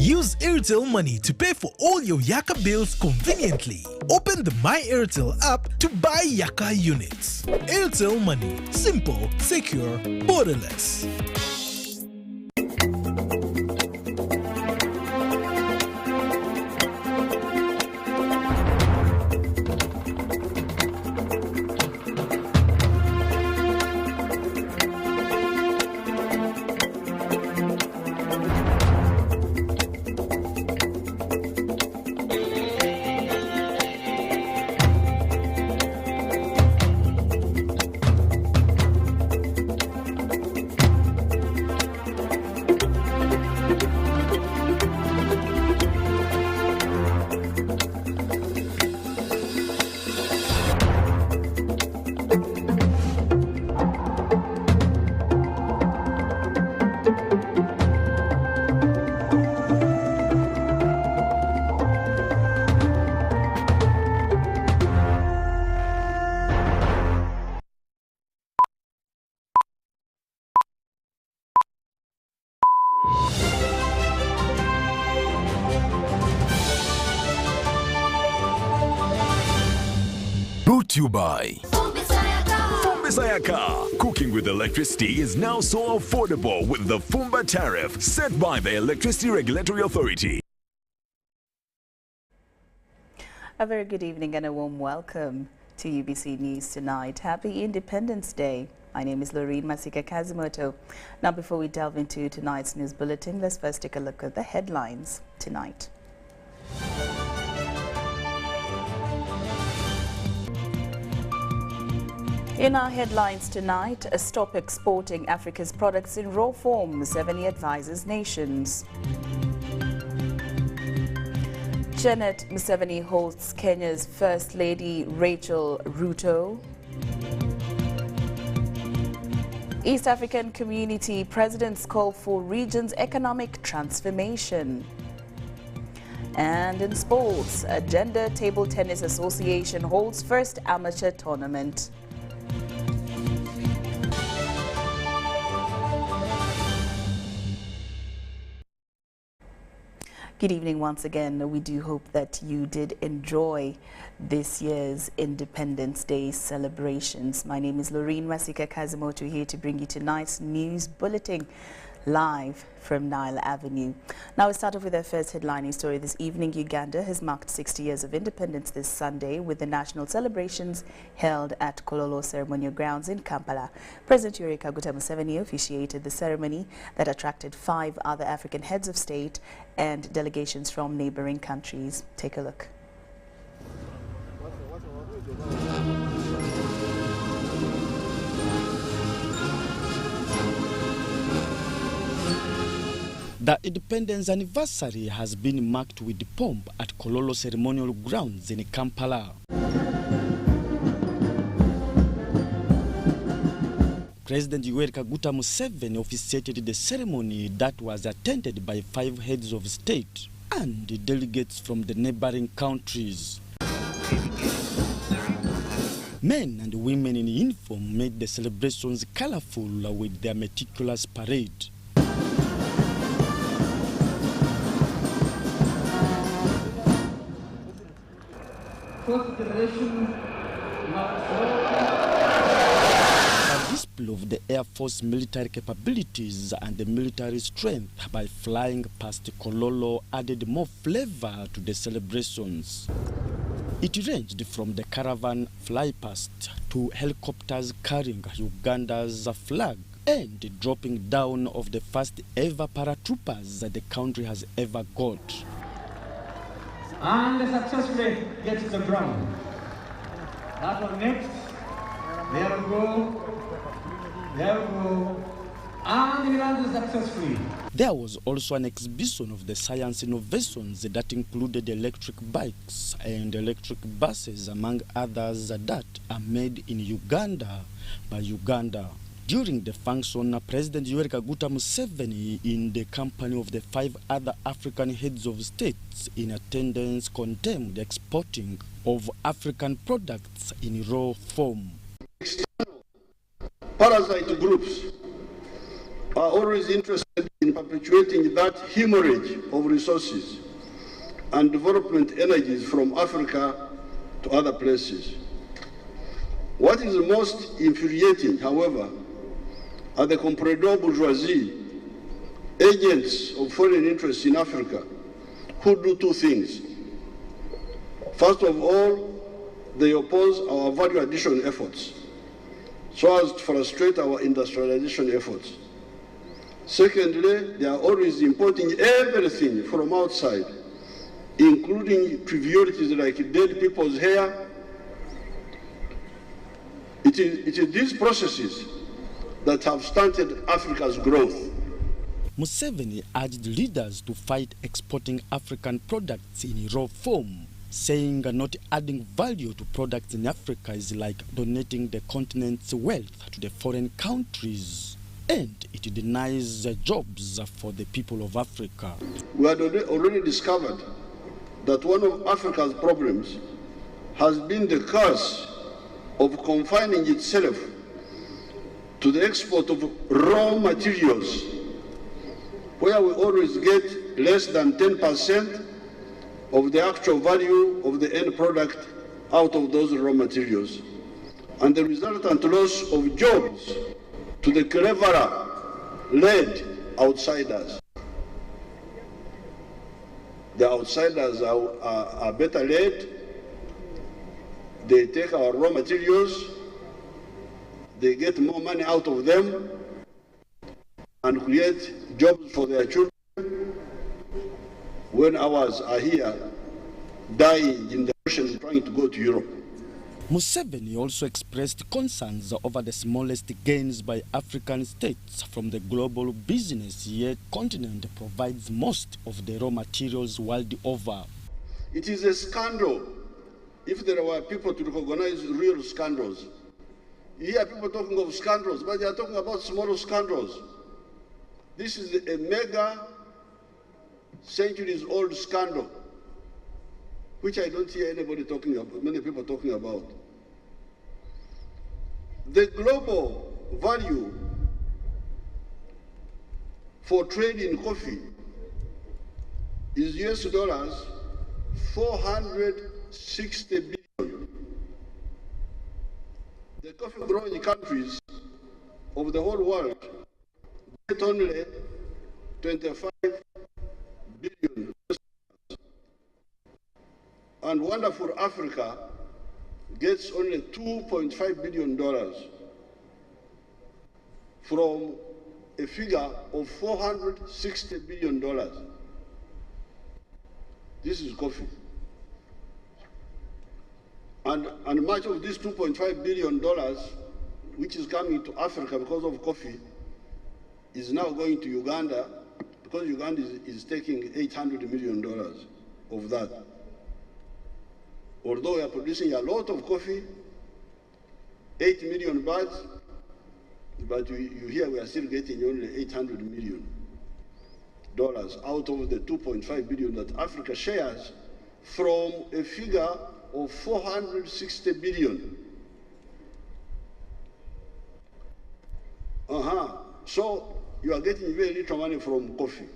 Use Airtel Money to pay for all your Yaka bills conveniently. Open the My Airtel app to buy Yaka units. Airtel Money. Simple, secure, borderless. Brought to you by Fumbisayaka. Cooking with electricity is now so affordable with the Fumba tariff set by the Electricity Regulatory Authority. A very good evening and a warm welcome to UBC News Tonight. Happy Independence Day. My name is Lauryn Kazimoto. Now, before we delve into tonight's news bulletin, let's first take a look at the headlines tonight. In our headlines tonight, stop exporting Africa's products in raw form, Museveni advises nations. Janet Museveni hosts Kenya's First Lady Rachel Ruto. East African Community presidents call for region's economic transformation. And in sports, a Gender Table Tennis Association holds first amateur tournament. Good evening once again. We do hope that you did enjoy this year's Independence Day celebrations. My name is Lauryn Kazimoto, here to bring you tonight's news bulletin live from Nile Avenue. Now we start off with our first headlining story this evening. Uganda has marked 60 years of independence this Sunday with the national celebrations held at Kololo Ceremonial Grounds in Kampala. President Lauryn Museveni officiated the ceremony that attracted 5 other African heads of state and delegations from neighboring countries. Take a look. The independence anniversary has been marked with pomp at Kololo Ceremonial Grounds in Kampala. President Museveni officiated the ceremony that was attended by 5 heads of state and delegates from the neighboring countries. Men and women in uniform made the celebrations colorful with their meticulous parade. A display of the Air Force military capabilities and the military strength by flying past Kololo added more flavor to the celebrations. It ranged from the caravan fly past to helicopters carrying Uganda's flag and dropping down of the first ever paratroopers that the country has ever got. And successfully get to the ground. That one next. There we go. There we go. And he landed successfully. There was also an exhibition of the science innovations that included electric bikes and electric buses, among others, that are made in Uganda by Uganda. During the function, President Museveni, in the company of the 5 other African heads of states in attendance, condemned the exporting of African products in raw form. External parasite groups are always interested in in perpetuating that hemorrhage of resources and development energies from Africa to other places. What is most infuriating, however, are the comprador bourgeoisie, agents of foreign interests in Africa, who do two things. First of all, they oppose our value addition efforts so as to frustrate our industrialization efforts. Secondly, they are always importing everything from outside, including trivialities like dead people's hair. It is these processes that have stunted Africa's growth. Museveni urged leaders to fight exporting African products in raw form, saying not adding value to products in Africa is like donating the continent's wealth to the foreign countries, and it denies jobs for the people of Africa. We had already discovered that one of Africa's problems has been the curse of confining itself to the export of raw materials, where we always get less than 10% of the actual value of the end product out of those raw materials, and the resultant loss of jobs to the cleverer, led outsiders. The outsiders are better led. They take our raw materials, they get more money out of them, and create jobs for their children, when ours are here dying in the ocean trying to go to Europe. Museveni also expressed concerns over the smallest gains by African states from the global business, yet the continent provides most of the raw materials world over. It is a scandal if there were people to recognize real scandals. You hear people talking of scandals, but they are talking about smaller scandals. This is a mega centuries-old scandal, which I don't hear anybody talking about, many people talking about. The global value for trade in coffee is US$ 460 billion. The coffee-growing countries of the whole world get only 25 billion. And wonderful Africa gets only $2.5 billion from a figure of $460 billion. This is coffee. And much of this $2.5 billion, which is coming to Africa because of coffee, is now going to Uganda, because Uganda is taking $800 million of that. Although we are producing a lot of coffee, 8 million bags, but you hear we are still getting only $800 million out of the 2.5 billion that Africa shares from a figure of 460 billion. So you are getting very little money from coffee.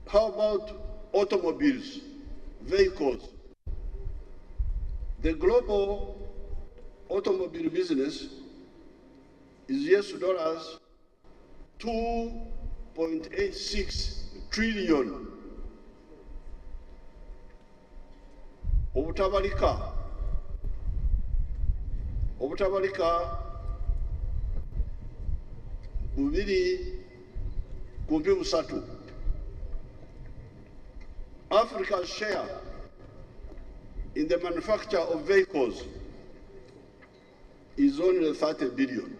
How about automobiles, vehicles? The global automobile business is US$ 2.86 trillion. Obutabalika bubiri kumpi busatu. Africa's share in the manufacture of vehicles is only $30 billion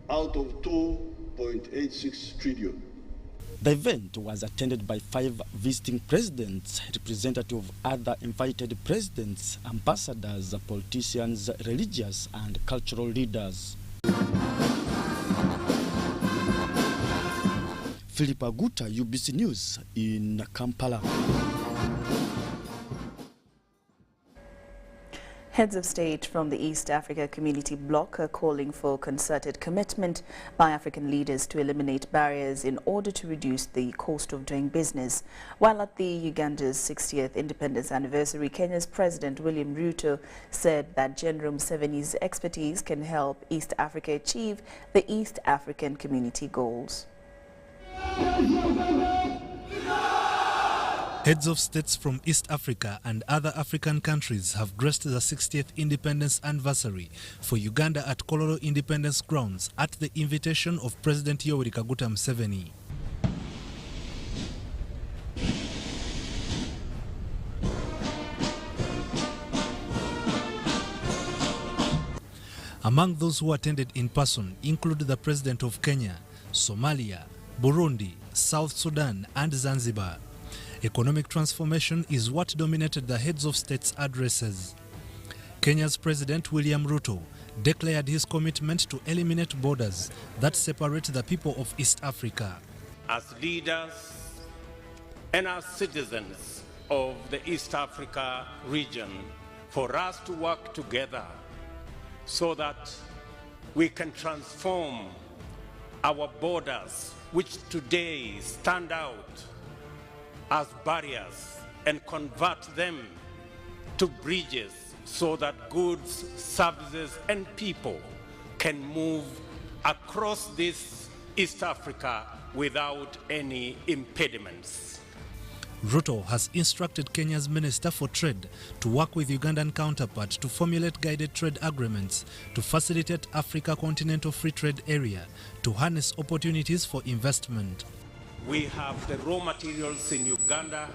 out of 2.86 trillion. The event was attended by 5 visiting presidents, representatives of other invited presidents, ambassadors, politicians, religious and cultural leaders. Philip Aguta, UBC News in Kampala. Heads of state from the East Africa Community Bloc are calling for concerted commitment by African leaders to eliminate barriers in order to reduce the cost of doing business. While at the Uganda's 60th independence anniversary, Kenya's President William Ruto said that General Museveni's expertise can help East Africa achieve the East African Community goals. Heads of states from East Africa and other African countries have graced the 60th independence anniversary for Uganda at Kololo Independence Grounds at the invitation of President Yoweri Kaguta Museveni. Among those who attended in person include the President of Kenya, Somalia, Burundi, South Sudan and Zanzibar. Economic transformation is what dominated the heads of states' addresses. Kenya's President William Ruto declared his commitment to eliminate borders that separate the people of East Africa. As leaders and as citizens of the East Africa region, for us to work together so that we can transform our borders, which today stand out as barriers, and convert them to bridges so that goods, services and people can move across this East Africa without any impediments. Ruto has instructed Kenya's Minister for Trade to work with Ugandan counterpart to formulate guided trade agreements to facilitate Africa Continental Free Trade Area to harness opportunities for investment. We have the raw materials in Uganda,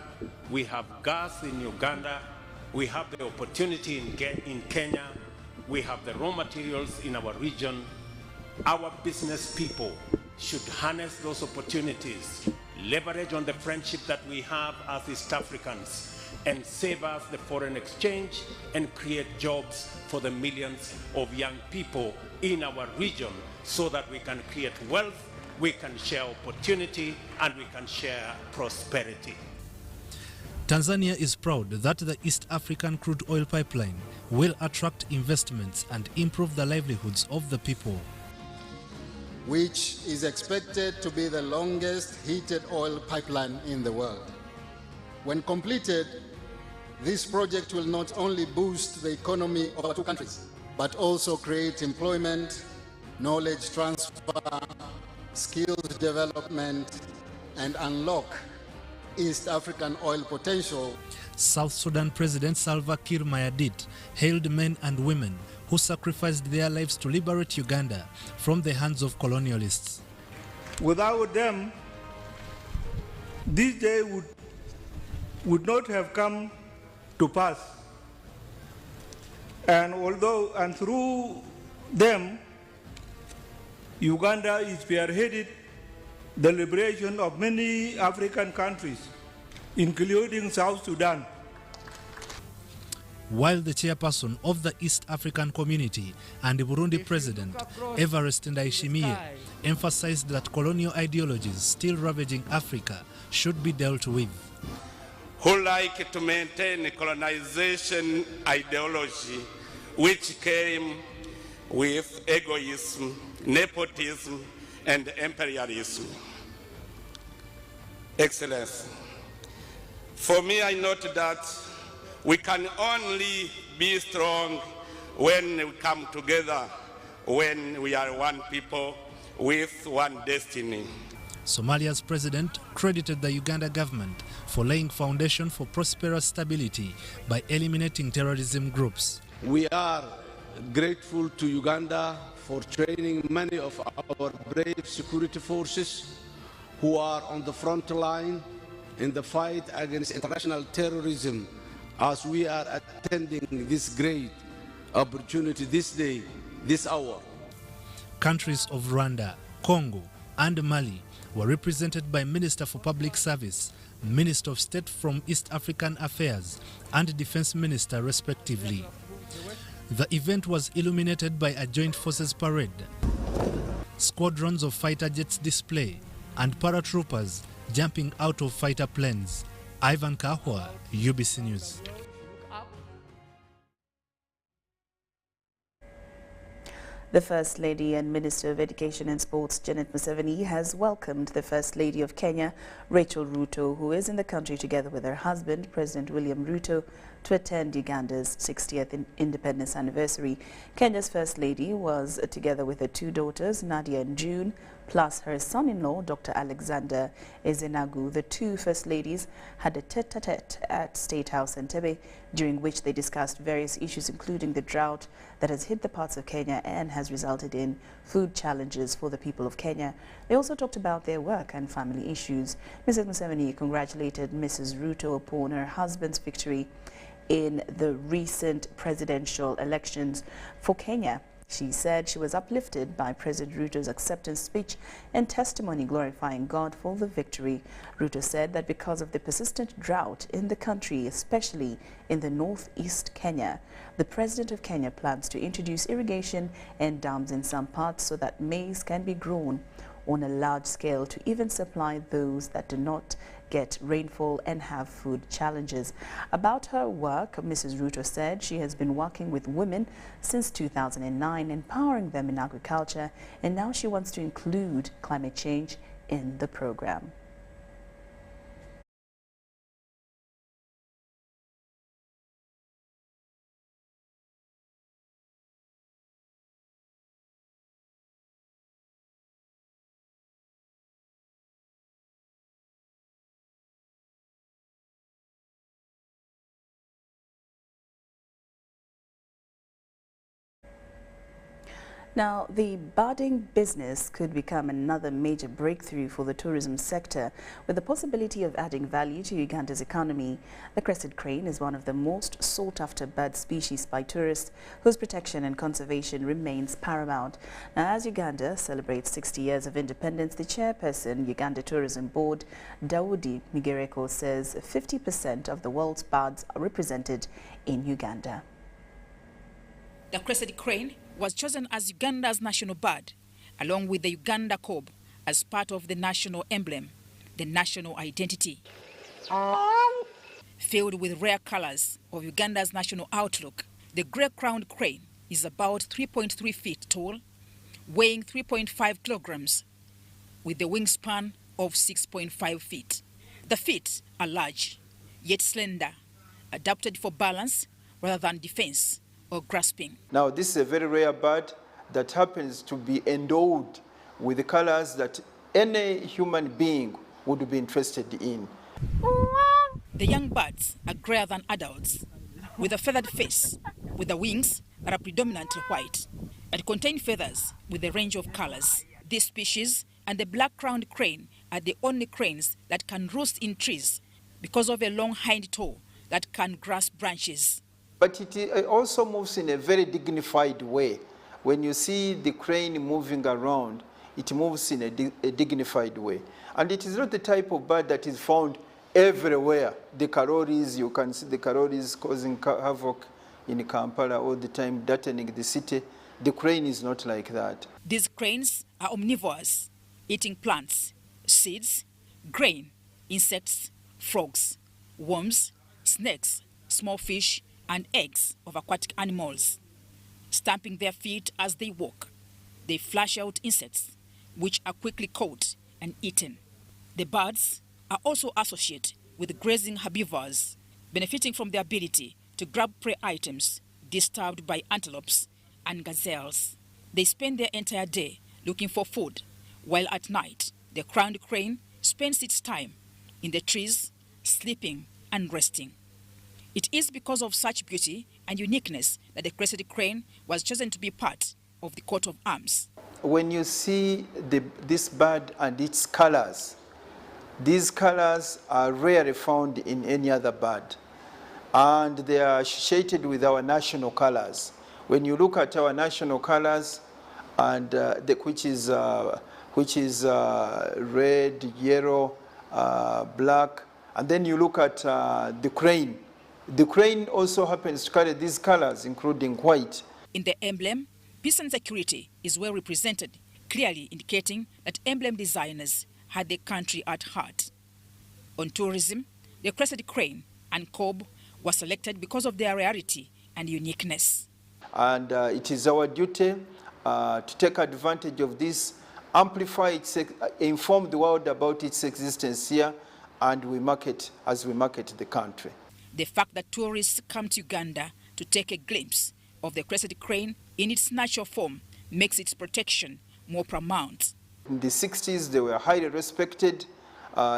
we have gas in Uganda, we have the opportunity in Kenya, we have the raw materials in our region. Our business people should harness those opportunities, leverage on the friendship that we have as East Africans, and save us the foreign exchange and create jobs for the millions of young people in our region so that we can create wealth, we can share opportunity, and we can share prosperity. Tanzania is proud that the East African crude oil pipeline will attract investments and improve the livelihoods of the people. Which is expected to be the longest heated oil pipeline in the world. When completed, this project will not only boost the economy of our two countries, but also create employment, knowledge transfer, skills development, and unlock East African oil potential. South Sudan President Salva Kiir Mayardit hailed men and women who sacrificed their lives to liberate Uganda from the hands of colonialists. Without them, this day would not have come to pass. And through them, Uganda is spearheaded the liberation of many African countries, including South Sudan. While the chairperson of the East African Community and the Burundi President, Evariste Ndayishimiye, emphasized that colonial ideologies still ravaging Africa should be dealt with. Who like to maintain colonization ideology which came with egoism, nepotism, and imperialism. Excellence, for me, I note that we can only be strong when we come together, when we are one people with one destiny. Somalia's president credited the Uganda government for laying foundation for prosperous stability by eliminating terrorism groups. We are grateful to Uganda for training many of our brave security forces who are on the front line in the fight against international terrorism, as we are attending this great opportunity this day, this hour. Countries of Rwanda, Congo, and Mali were represented by Minister for Public Service, Minister of State from East African Affairs, and Defense Minister, respectively. The event was illuminated by a joint forces parade, squadrons of fighter jets display, and paratroopers jumping out of fighter planes. Ivan Kahwa, UBC News. The First Lady and Minister of Education and Sports, Janet Museveni, has welcomed the First Lady of Kenya, Rachel Ruto, who is in the country together with her husband, President William Ruto, to attend Uganda's 60th independence anniversary. Kenya's First Lady was together with her two daughters, Nadia and June, plus her son-in-law, Dr. Alexander Ezenagu. The two First Ladies had a tete-a-tete at State House Entebbe, during which they discussed various issues, including the drought that has hit the parts of Kenya and has resulted in food challenges for the people of Kenya. They also talked about their work and family issues. Mrs. Museveni congratulated Mrs. Ruto upon her husband's victory in the recent presidential elections for Kenya. She said she was uplifted by President Ruto's acceptance speech and testimony glorifying God for the victory. Ruto said that because of the persistent drought in the country, especially in the northeast Kenya, the President of Kenya plans to introduce irrigation and dams in some parts so that maize can be grown on a large scale to even supply those that do not get rainfall and have food challenges. About her work, Mrs. Ruto said she has been working with women since 2009, empowering them in agriculture, and now she wants to include climate change in the program. Now, the budding business could become another major breakthrough for the tourism sector, with the possibility of adding value to Uganda's economy. The crested crane is one of the most sought-after bird species by tourists, whose protection and conservation remains paramount. Now, as Uganda celebrates 60 years of independence, the chairperson, Uganda Tourism Board, Daudi Migereko, says 50% of the world's birds are represented in Uganda. The crested crane was chosen as Uganda's national bird, along with the Uganda kob, as part of the national emblem, the national identity. Filled with rare colors of Uganda's national outlook, the grey-crowned crane is about 3.3 feet tall, weighing 3.5 kilograms, with the wingspan of 6.5 feet. The feet are large, yet slender, adapted for balance rather than defense or grasping. Now, this is a very rare bird that happens to be endowed with the colors that any human being would be interested in. The young birds are grayer than adults, with a feathered face, with the wings that are predominantly white, but contain feathers with a range of colors. This species and the black-crowned crane are the only cranes that can roost in trees because of a long hind toe that can grasp branches. But it also moves in a very dignified way. When you see the crane moving around, it moves in a dignified way. And it is not the type of bird that is found everywhere. The Karoris, you can see the Karoris causing havoc in Kampala all the time, darkening the city. The crane is not like that. These cranes are omnivores, eating plants, seeds, grain, insects, frogs, worms, snakes, small fish, and eggs of aquatic animals. Stamping their feet as they walk, they flash out insects, which are quickly caught and eaten. The birds are also associated with grazing herbivores, benefiting from their ability to grab prey items disturbed by antelopes and gazelles. They spend their entire day looking for food, while at night, the crowned crane spends its time in the trees, sleeping and resting. It is because of such beauty and uniqueness that the crested crane was chosen to be part of the coat of arms. When you see this bird and its colors, these colors are rarely found in any other bird, and they are associated with our national colors. When you look at our national colors, and which is red, yellow, black, and then you look at the crane. The crane also happens to carry these colors, including white. In the emblem, peace and security is well represented, clearly indicating that emblem designers had the country at heart. On tourism, the crested crane and kob were selected because of their rarity and uniqueness. And it is our duty to take advantage of this, amplify its, inform the world about its existence here, and we market as we market the country. The fact that tourists come to Uganda to take a glimpse of the crested crane in its natural form makes its protection more paramount. In the 60s, they were highly respected.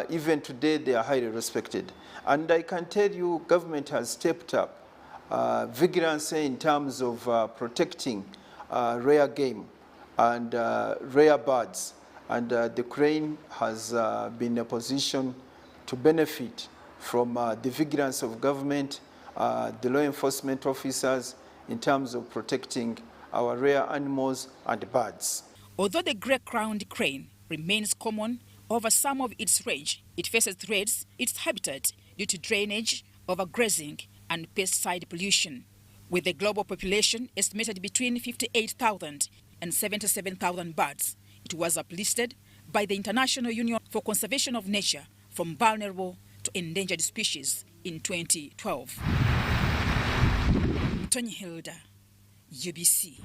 Even today, they are highly respected. And I can tell you, government has stepped up vigilance in terms of protecting rare game and rare birds. And the crane has been in a position to benefit from the vigilance of government, the law enforcement officers, in terms of protecting our rare animals and birds. Although the grey-crowned crane remains common over some of its range, it faces threats its habitat due to drainage, overgrazing and pesticide pollution. With the global population estimated between 58,000 and 77,000 birds, it was uplisted by the International Union for Conservation of Nature from vulnerable to endangered species in 2012. Tony Hilda, UBC.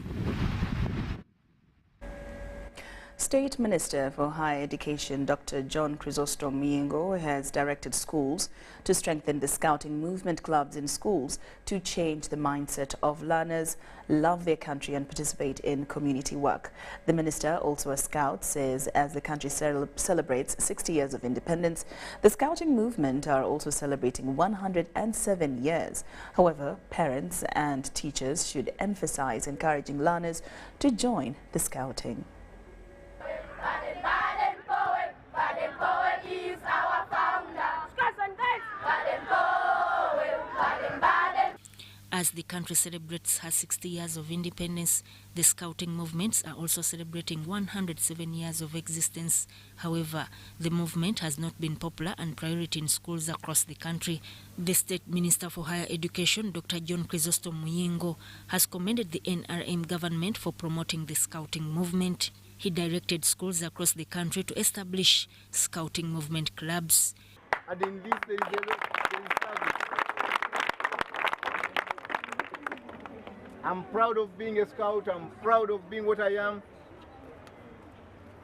State Minister for Higher Education Dr. John Chrysostom Muyingo has directed schools to strengthen the scouting movement clubs in schools to change the mindset of learners, love their country and participate in community work. The minister, also a scout, says as the country celebrates 60 years of independence, the scouting movement are also celebrating 107 years. However, parents and teachers should emphasize encouraging learners to join the scouting. As the country celebrates her 60 years of independence, the scouting movements are also celebrating 107 years of existence. However, the movement has not been popular and priority in schools across the country. The State Minister for Higher Education, Dr. John Chrysostom Muyingo, has commended the NRM government for promoting the scouting movement. He directed schools across the country to establish scouting movement clubs. And in this, there is service. I'm proud of being a scout, I'm proud of being what I am.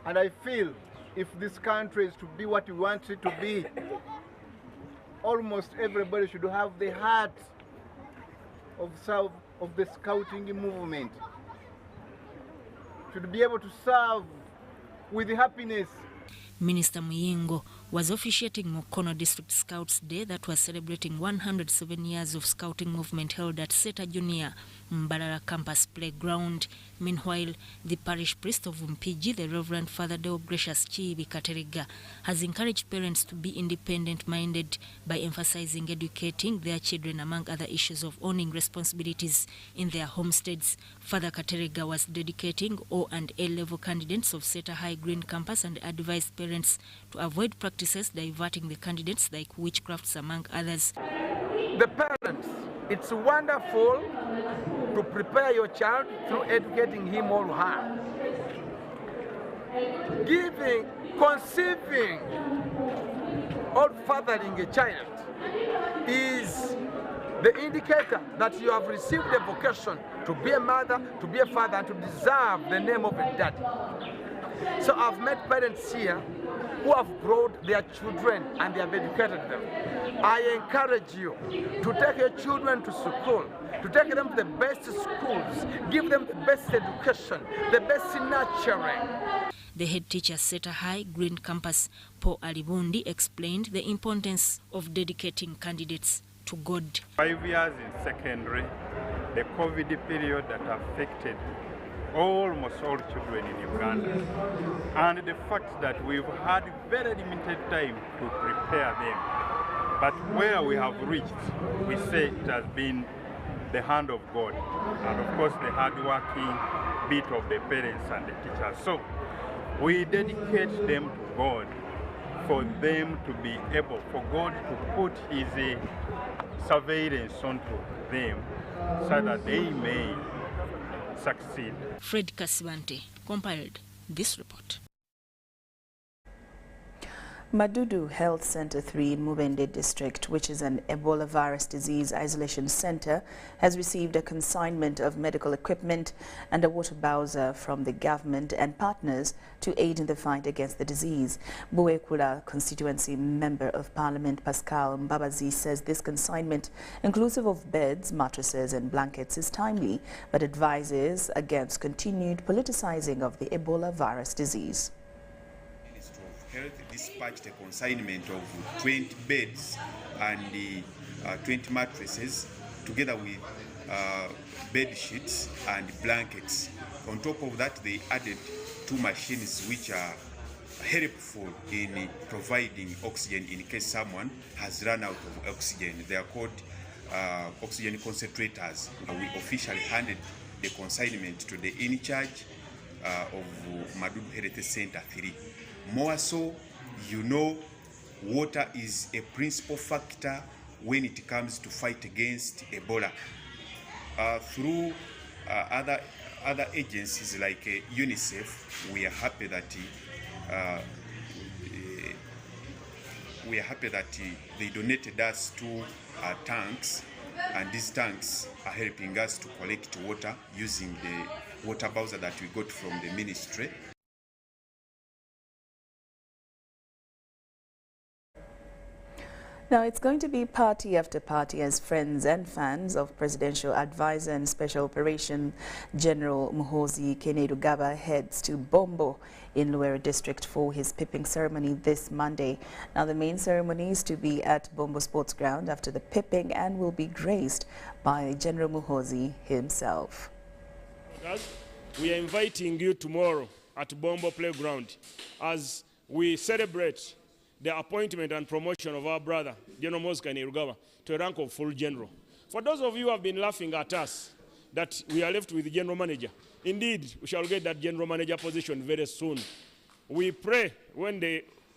And I feel if this country is to be what we want it to be, almost everybody should have the heart of the scouting movement. Should be able to serve with happiness. Minister Muyingo was officiating Mukono District Scouts Day that was celebrating 107 years of scouting movement held at Seta Junior Mbarara Campus Playground. Meanwhile, the parish priest of Mpigi, the Reverend Father Deogracious Chibi Kateriga, has encouraged parents to be independent-minded by emphasizing educating their children among other issues of owning responsibilities in their homesteads. Father Kateriga was dedicating O and A level candidates of Seta High Green Campus and advised parents to avoid practices diverting the candidates like witchcrafts among others. The parents, it's wonderful to prepare your child through educating him or her. Conceiving or fathering a child is the indicator that you have received a vocation to be a mother, to be a father, and to deserve the name of a daddy. So I've met parents here who have brought their children and they have educated them. I encourage you to take your children to school, to take them to the best schools, give them the best education, the best nurturing. The head teacher at Seta High Green Campus, Paul Alibundi, explained the importance of dedicating candidates to God. 5 years in secondary, the COVID period that affected almost all children in Uganda, and the fact that we've had very limited time to prepare them. But where we have reached, we say it has been the hand of God, and of course the hard-working bit of the parents and the teachers. So we dedicate them to God, for them to be able, for God to put His surveillance onto them, so that they may succeed. Fred Kasibante compiled this report. Madudu Health Center 3 in Mubende district, which is an Ebola virus disease isolation center, has received a consignment of medical equipment and a water bowser from the government and partners to aid in the fight against the disease. Buekula constituency member of parliament Pascal Mbabazi says this consignment, inclusive of beds, mattresses and blankets, is timely, but advises against continued politicizing of the Ebola virus disease. Health dispatched a consignment of 20 beds and 20 mattresses together with bed sheets and blankets. On top of that, they added 2 machines which are helpful in providing oxygen in case someone has run out of oxygen. They are called oxygen concentrators. We officially handed the consignment to the in-charge of Madudu Health Center 3. More so, you know, water is a principal factor when it comes to fight against Ebola. Through other agencies like UNICEF, we are happy that they donated us 2 tanks, and these tanks are helping us to collect water using the water bowser that we got from the ministry. Now, it's going to be party after party as friends and fans of Presidential Advisor and Special Operation General Muhoozi Kainerugaba heads to Bombo in Luwero District for his pipping ceremony this Monday. Now, the main ceremony is to be at Bombo Sports Ground after the pipping and will be graced by General Muhoozi himself. We are inviting you tomorrow at Bombo Playground as we celebrate the appointment and promotion of our brother, General Muhoozi Kainerugaba, to a rank of full general. For those of you who have been laughing at us that we are left with the general manager, indeed, we shall get that general manager position very soon. We pray when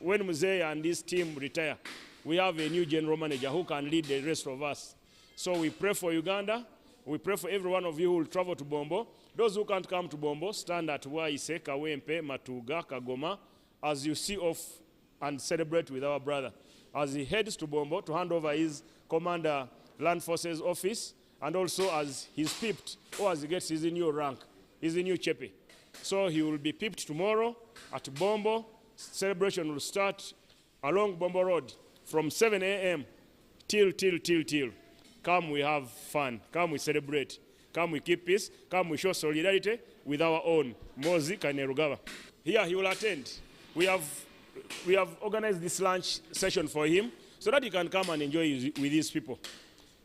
Museveni and his team retire, we have a new general manager who can lead the rest of us. So we pray for Uganda. We pray for every one of you who will travel to Bombo. Those who can't come to Bombo, stand at Waise, Kawempe, Matuga, Kagoma, as you see off and celebrate with our brother as he heads to Bombo to hand over his Commander Land Forces office, and also as he's pipped or as he gets his new rank, his new chepe. So he will be pipped tomorrow at Bombo. Celebration will start along Bombo Road from 7 a.m. till. Come, we have fun. Come, we celebrate. Come, we keep peace. Come, we show solidarity with our own Muhoozi Kainerugaba. Here he will attend. We have organized this lunch session for him so that he can come and enjoy with his people.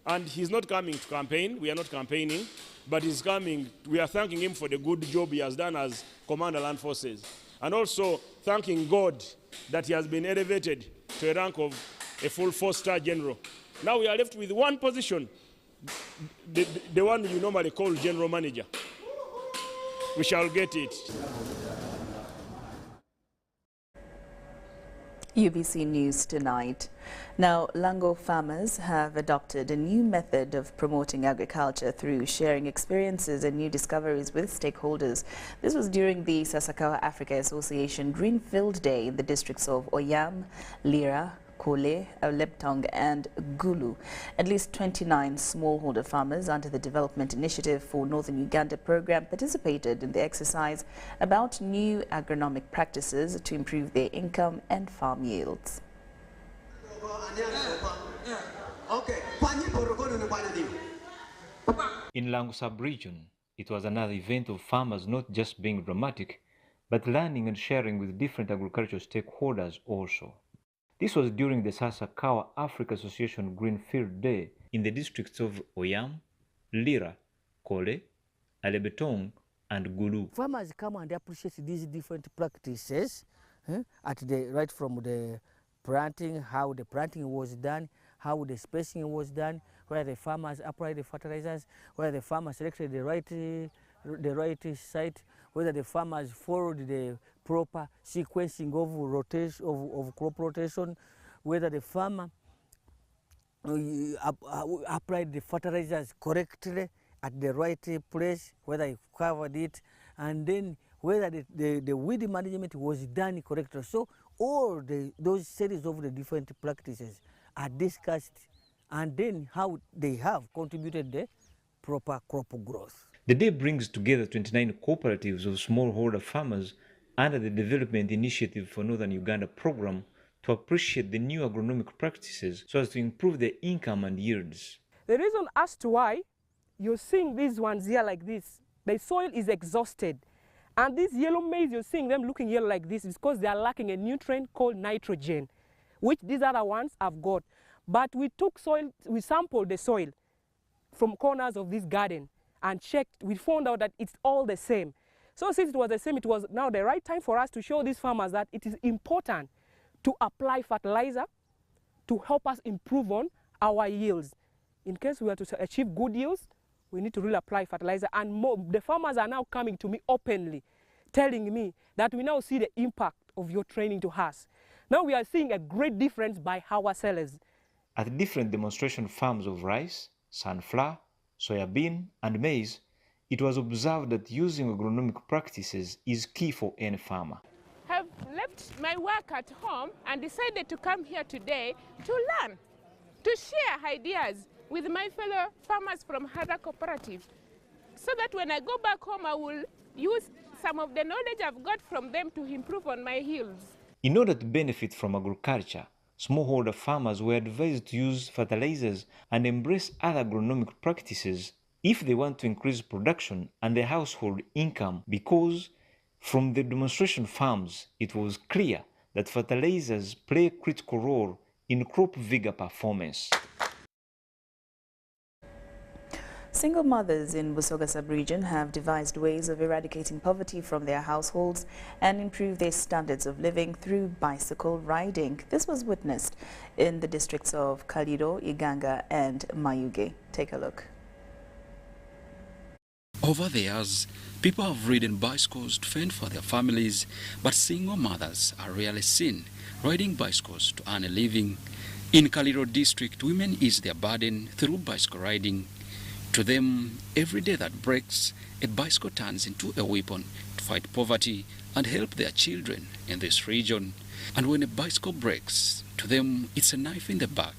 And he's not coming to campaign. We are not campaigning, but he's coming. We are thanking him for the good job he has done as Commander Land Forces, and also thanking God that he has been elevated to a rank of a full 4-star general. Now we are left with one position, the one you normally call general manager. We shall get it. UBC News tonight. Now, Lango farmers have adopted a new method of promoting agriculture through sharing experiences and new discoveries with stakeholders. This was during the Sasakawa Africa Association Greenfield Day in the districts of Oyam, Lira, Kole, Leptong and Gulu. At least 29 smallholder farmers under the Development Initiative for Northern Uganda program participated in the exercise about new agronomic practices to improve their income and farm yields. In Lango sub-region, it was another event of farmers not just being dramatic, but learning and sharing with different agricultural stakeholders also. This was during the Sasakawa Africa Association Greenfield Day in the districts of Oyam, Lira, Kole, Alebetong, and Gulu. Farmers come and appreciate these different practices right from the planting, how the planting was done, how the spacing was done, where the farmers applied the fertilizers, where the farmers selected the right site, whether the farmers followed the proper sequencing of rotation of crop rotation, whether the farmer applied the fertilizers correctly at the right place, whether he covered it, and then whether the weed management was done correctly. So all those series of the different practices are discussed, and then how they have contributed the proper crop growth. The day brings together 29 cooperatives of smallholder farmers under the Development Initiative for Northern Uganda program to appreciate the new agronomic practices so as to improve their income and yields. The reason as to why you're seeing these ones here like this, the soil is exhausted. And these yellow maize, you're seeing them looking yellow like this, is because they are lacking a nutrient called nitrogen, which these other ones have got. But we took soil, we sampled the soil from corners of this garden and checked, we found out that it's all the same. So since it was the same, it was now the right time for us to show these farmers that it is important to apply fertilizer to help us improve on our yields. In case we are to achieve good yields, we need to really apply fertilizer. And more, the farmers are now coming to me openly, telling me that we now see the impact of your training to us. Now we are seeing a great difference by ourselves. At different demonstration farms of rice, sunflower, soybean, and maize, it was observed that using agronomic practices is key for any farmer. Have left my work at home and decided to come here today to learn, to share ideas with my fellow farmers from other cooperatives, so that when I go back home, I will use some of the knowledge I've got from them to improve on my yields. In order to benefit from agriculture, smallholder farmers were advised to use fertilizers and embrace other agronomic practices if they want to increase production and their household income, because from the demonstration farms, it was clear that fertilizers play a critical role in crop vigor performance. Single mothers in Busoga sub-region have devised ways of eradicating poverty from their households and improve their standards of living through bicycle riding. This was witnessed in the districts of Kaliro, Iganga and Mayuge. Take a look. Over the years, people have ridden bicycles to fend for their families, but single mothers are rarely seen riding bicycles to earn a living. In Kaliro district, women ease their burden through bicycle riding. To them, every day that breaks, a bicycle turns into a weapon to fight poverty and help their children in this region. And when a bicycle breaks, to them, it's a knife in the back.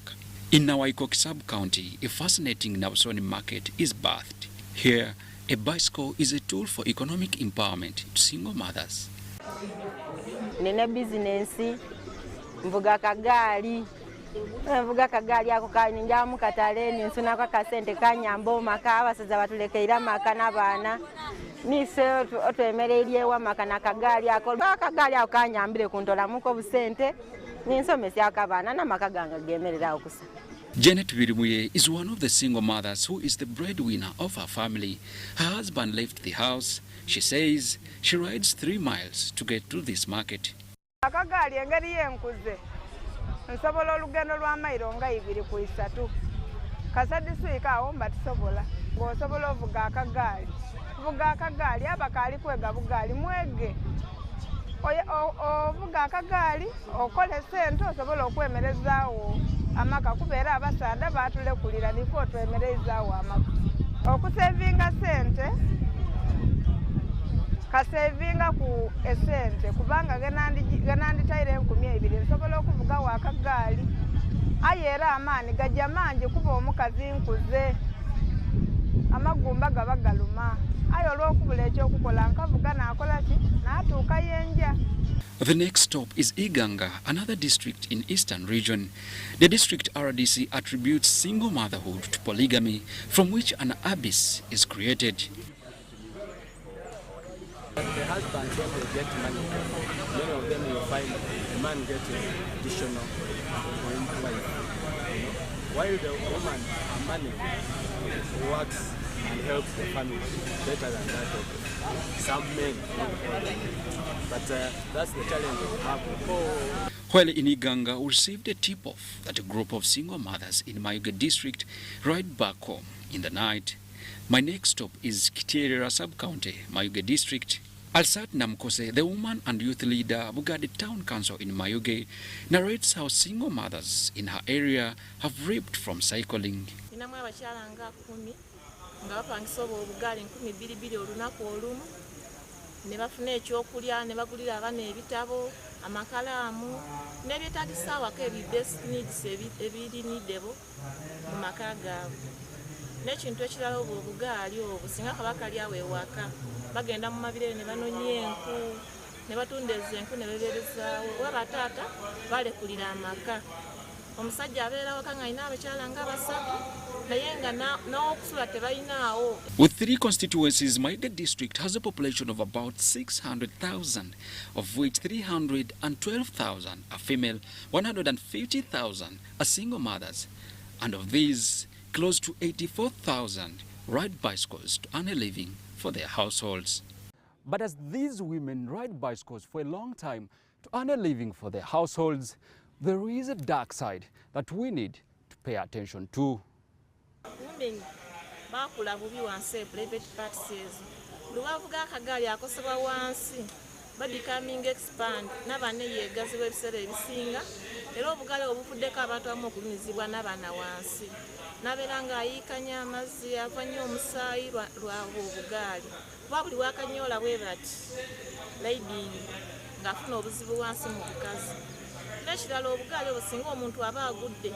In Nawaikoki sub-county, a fascinating Nabusoni market is birthed. Here, a bicycle is a tool for economic empowerment to single mothers. Nina business, mvuga kagali. Mvuga kagali yako kaninja mukatale ninsuna kwa kasente kanyambo makawa saza batulekeira makana bana nise otwemereriye wa makana kagali yako kagali yako kanyambire kuntola muko busente ninsomesya akabana na makaganga gemerera okusa. Janet Birimuye is one of the single mothers who is the breadwinner of her family. Her husband left the house. She says she rides 3 miles to get to this market. Akagali engeri yenkuze nsobola olugendo lwa mailo nga 2 ku 3 kasadi suika awo mbatisobola ngosobola ovuga akagali abakali kwega bugali mwege ovuga akagali okole sente osobola okwemerezaawo amaka kubeera abasaadha batulekulira niko twemerezaawo amaka okusevinga sente kasevinga ku esente kubanga ganandi taire 12 nsobola okuvuga wa akagali ayera amani gajja manje kuba omukazi nkuze amagumba gabagaluma ayo olwokubula ekyokukola nkavuga nakola ki natuuka yenja. The next stop is Iganga, another district in Eastern region. The district RDC attributes single motherhood to polygamy, from which an abyss is created. The husband then will get money. Many of them will find the man getting additional wife. While the woman, her money, works and helps the family better than that of some men. But that's the challenge we have. While in Iganga, we received a tip-off that a group of single mothers in Mayuge district ride back home in the night. My next stop is Kiterera sub-county, Mayuge district. Alsat Namkose, the woman and youth leader of Bugadi Town Council in Mayuge, narrates how single mothers in her area have reaped from cycling. ne bafuna ekyokulya ne bagulira abaana ebitabo amakalaamu n'ebyetaagisa awaka basic needs ebiri needable mu maka gaabwe. N'ekintu ekirala obugaali obwo singa kabaka ali awo ewaka bagenda mu mabire ne banonya enku ne batunda ezenku ne beberezaawo oba bataata balekulira amaka. Omusajja abeera waka ng'alina abakyala nga basatu naye nga n'okusula tebalinawo. With 3 constituencies, Mayiga district has a population of about 600,000, of which 312,000 are female, 150,000 are single mothers, and of these, close to 84,000 ride bicycles to earn a living for their households. But as these women ride bicycles for a long time to earn a living for their households, there is a dark side that we need to pay attention to. Women bakula bubi wansi private practices. Lubavuga akagaali akosebwa wansi becoming expand n'abaana yeegazibwa ebiseera ebisinga era obugaali obufuddeko abantu abamu okulumizibwa n'abaana wansi nabeera ng'ayiikanya amazzi ava nnyo omusaayi lwabwe obugaali kuba buli wakanyoola bwe bati riding ng'afuna obuzibu wansi mu bukazi. N'ekirala obugaali obwo singa omuntu aba agudde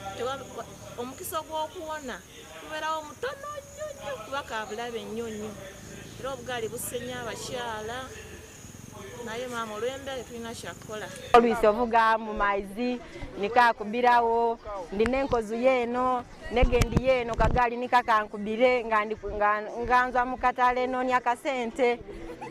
omukisa gw'okuwona gubeerawo mutono nnyo nnyo kuba kaabulabe nnyo nnyo era obugaali busenya abakyala naye maama olw'embeera tulina kyakukola. Oluisi ovuga mu maizi nikakubirawo ndina enkozu yeeno negendi yeeno kagaali nikakankubire nganza mu katale noonya kasente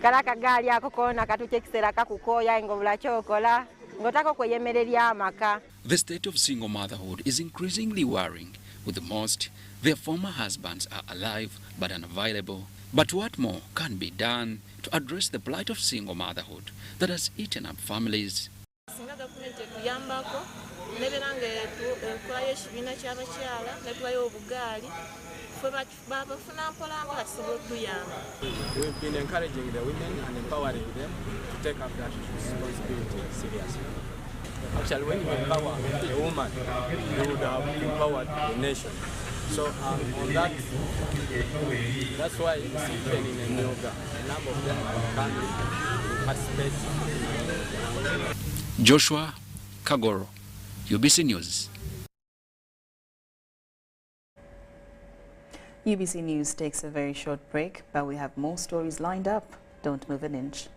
kala akagaali ako koona katuuka ekiseera kakukooya ng'obula kyokola ng'otaka okweyemererya amaka. The state of single motherhood is increasingly worrying. With the most, their former husbands are alive but unavailable. But what more can be done to address the plight of single motherhood that has eaten up families? Singa gavumenti ekuyambako nebeera ng'etulayo ekibiina ky'abakyala netulayo obugaali ffe babafuna mpolampola kisobola okutuyamba. We've been encouraging the women and empowering them to take up that responsibility seriously. Actually, when you empower a woman, you would have empowered the nation. So on that's why you see even in yoga, a number of them can participate. Joshua Kagoro, UBC News. UBC News takes a very short break, but we have more stories lined up. Don't move an inch.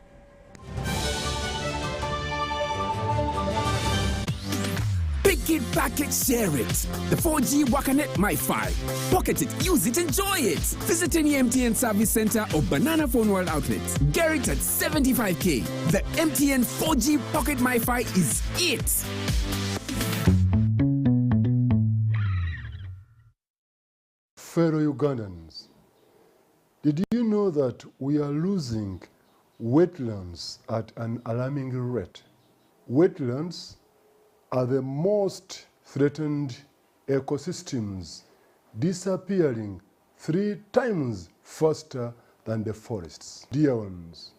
Pick it, pack it, share it. The 4G WakaNet MiFi. Pocket it, use it, enjoy it. Visit any MTN service center or Banana Phone World outlets. Get it at 75K. The MTN 4G Pocket MiFi is it. Fellow Ugandans, did you know that we are losing wetlands at an alarming rate? Wetlands are the most threatened ecosystems, disappearing 3 times faster than the forests. Dear ones,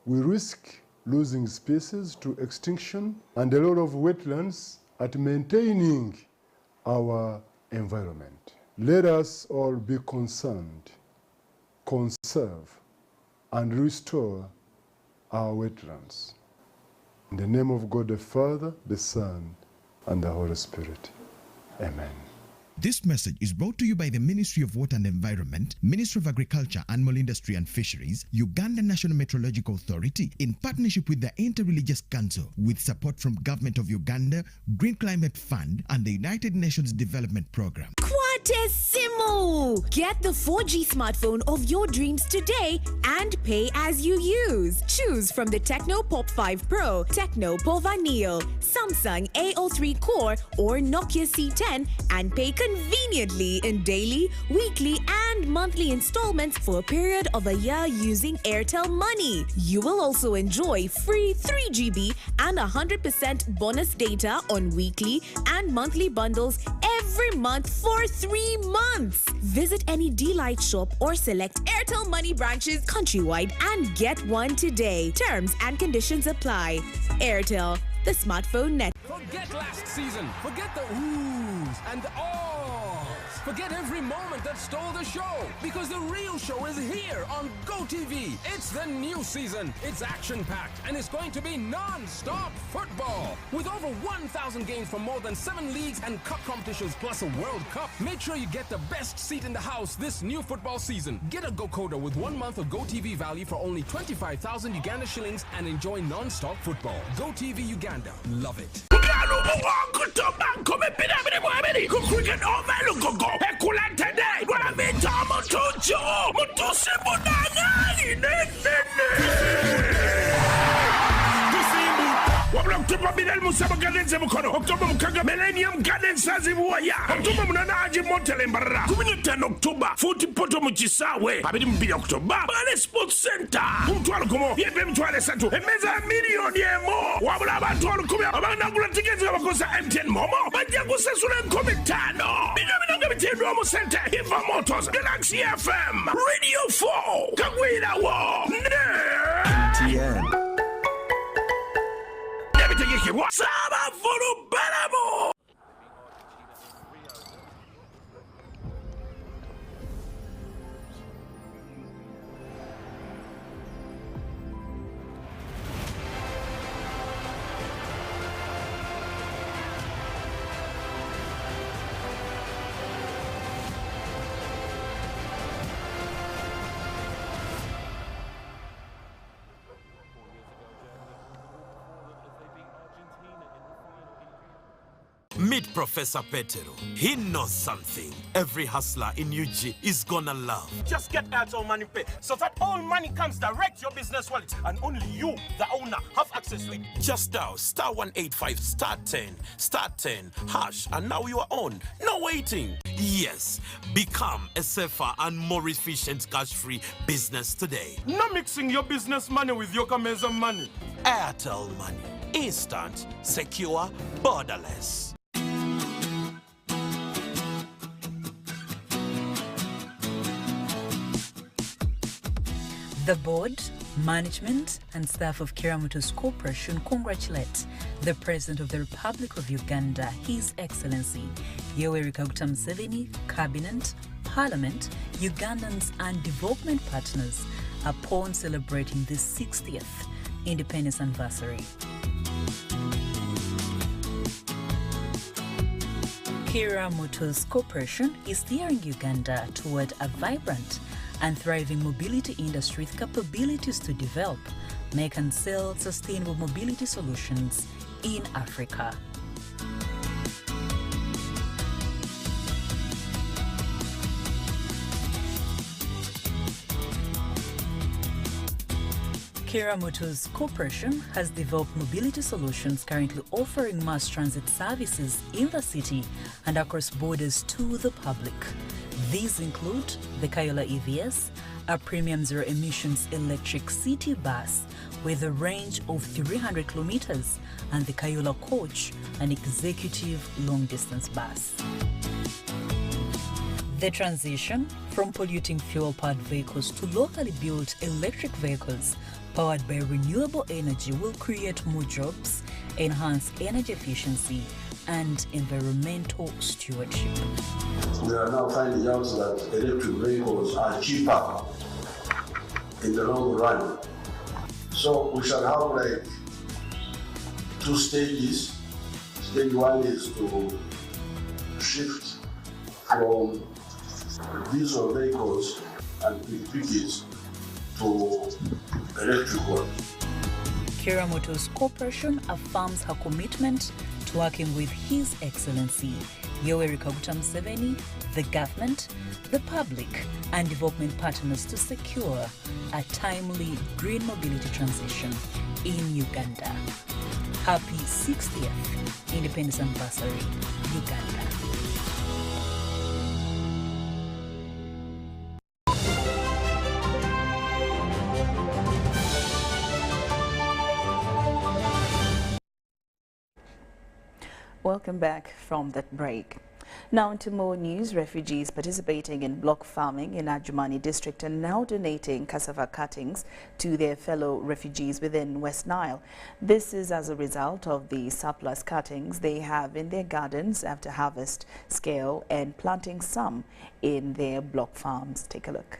we risk losing species to extinction and a lot of wetlands at maintaining our environment. Let us all be concerned, conserve, and restore our wetlands. In the name of God the Father, the Son, and the Holy Spirit. Amen. This message is brought to you by the Ministry of Water and Environment, Ministry of Agriculture, Animal Industry and Fisheries, Uganda National Meteorological Authority, in partnership with the Interreligious Council, with support from Government of Uganda, Green Climate Fund, and the United Nations Development Programme. Quantissimo! Get the 4G smartphone of your dreams today and pay as you use. Choose from the Tecno Pop 5 Pro, Tecno Pova Neo, Samsung A03 Core, or Nokia C10 and pay conveniently in daily, weekly, and monthly installments for a period of a year using Airtel Money. You will also enjoy free 3GB and 100% bonus data on weekly and monthly bundles every month for 3 months. Visit any D-Lite shop or select Airtel Money branches countrywide and get one today. Terms and conditions apply. Airtel, the smartphone net. Forget last season. Forget the oohs and the ahs. Forget every moment that stole the show, because the real show is here on GoTV. It's the new season. It's action-packed, and it's going to be non-stop football. With over 1,000 games from more than 7 leagues and cup competitions, plus a World Cup. Make sure you get the best seat in the house this new football season. Get a GoCoder with 1 month of GoTV value for only 25,000 Uganda shillings and enjoy non-stop football. GoTV Uganda. Love it. October Bidel Musaba Gardens Mukono, October Mukaga Millennium Gardens Sazibuaya, October Munanaji Montelembara, 15 October, 40 Poto Muchisawe, Abidim Bi October, Bale Sports Center, Umtual Como, Yebem Tuale Santo, a meza million more, Wababa Tual Kumia, Abana tickets of Akosa M10 Momo, Banjagosa Sulan Comitano, Binamina Romo Center, Hiva Motors, Galaxy FM, Radio 4, Kagwina War, TN. Saba Fulu Balamo! Meet Professor Petero. He knows something every hustler in UG is gonna love. Just get Airtel Money Pay so that all money comes direct to your business wallet and only you, the owner, have access to it. Just dial *185 *10 hash and now you are on. No waiting. Yes, become a safer and more efficient cash-free business today. No mixing your business money with your Kameza money. Airtel Money. Instant, secure, borderless. The board, management and staff of Kira Motors Corporation congratulate the President of the Republic of Uganda, His Excellency Yoweri Kaguta Museveni, Cabinet, Parliament, Ugandans and development partners upon celebrating the 60th independence anniversary. Kira Motors Corporation is steering Uganda toward a vibrant and thriving mobility industry with capabilities to develop, make and sell sustainable mobility solutions in Africa. Kira Motors Corporation has developed mobility solutions currently offering mass transit services in the city and across borders to the public. These include the Kayola EVS, a premium zero-emissions electric city bus with a range of 300 kilometers, and the Kayola Coach, an executive long-distance bus. The transition from polluting fuel-powered vehicles to locally built electric vehicles powered by renewable energy will create more jobs, enhance energy efficiency, and environmental stewardship. We are now finding out that electric vehicles are cheaper in the long run. So we shall have like 2 stages. Stage 1 is to shift from diesel vehicles and PPPs to electric ones. Kira Motors Corporation affirms her commitment to working with His Excellency Yoweri Kaguta Museveni, the government, the public, and development partners to secure a timely green mobility transition in Uganda. Happy 60th Independence Anniversary, Uganda. Welcome back from that break. Now into more news. Refugees participating in block farming in Adjumani district are now donating cassava cuttings to their fellow refugees within West Nile. This is as a result of the surplus cuttings they have in their gardens after harvest scale and planting some in their block farms. Take a look.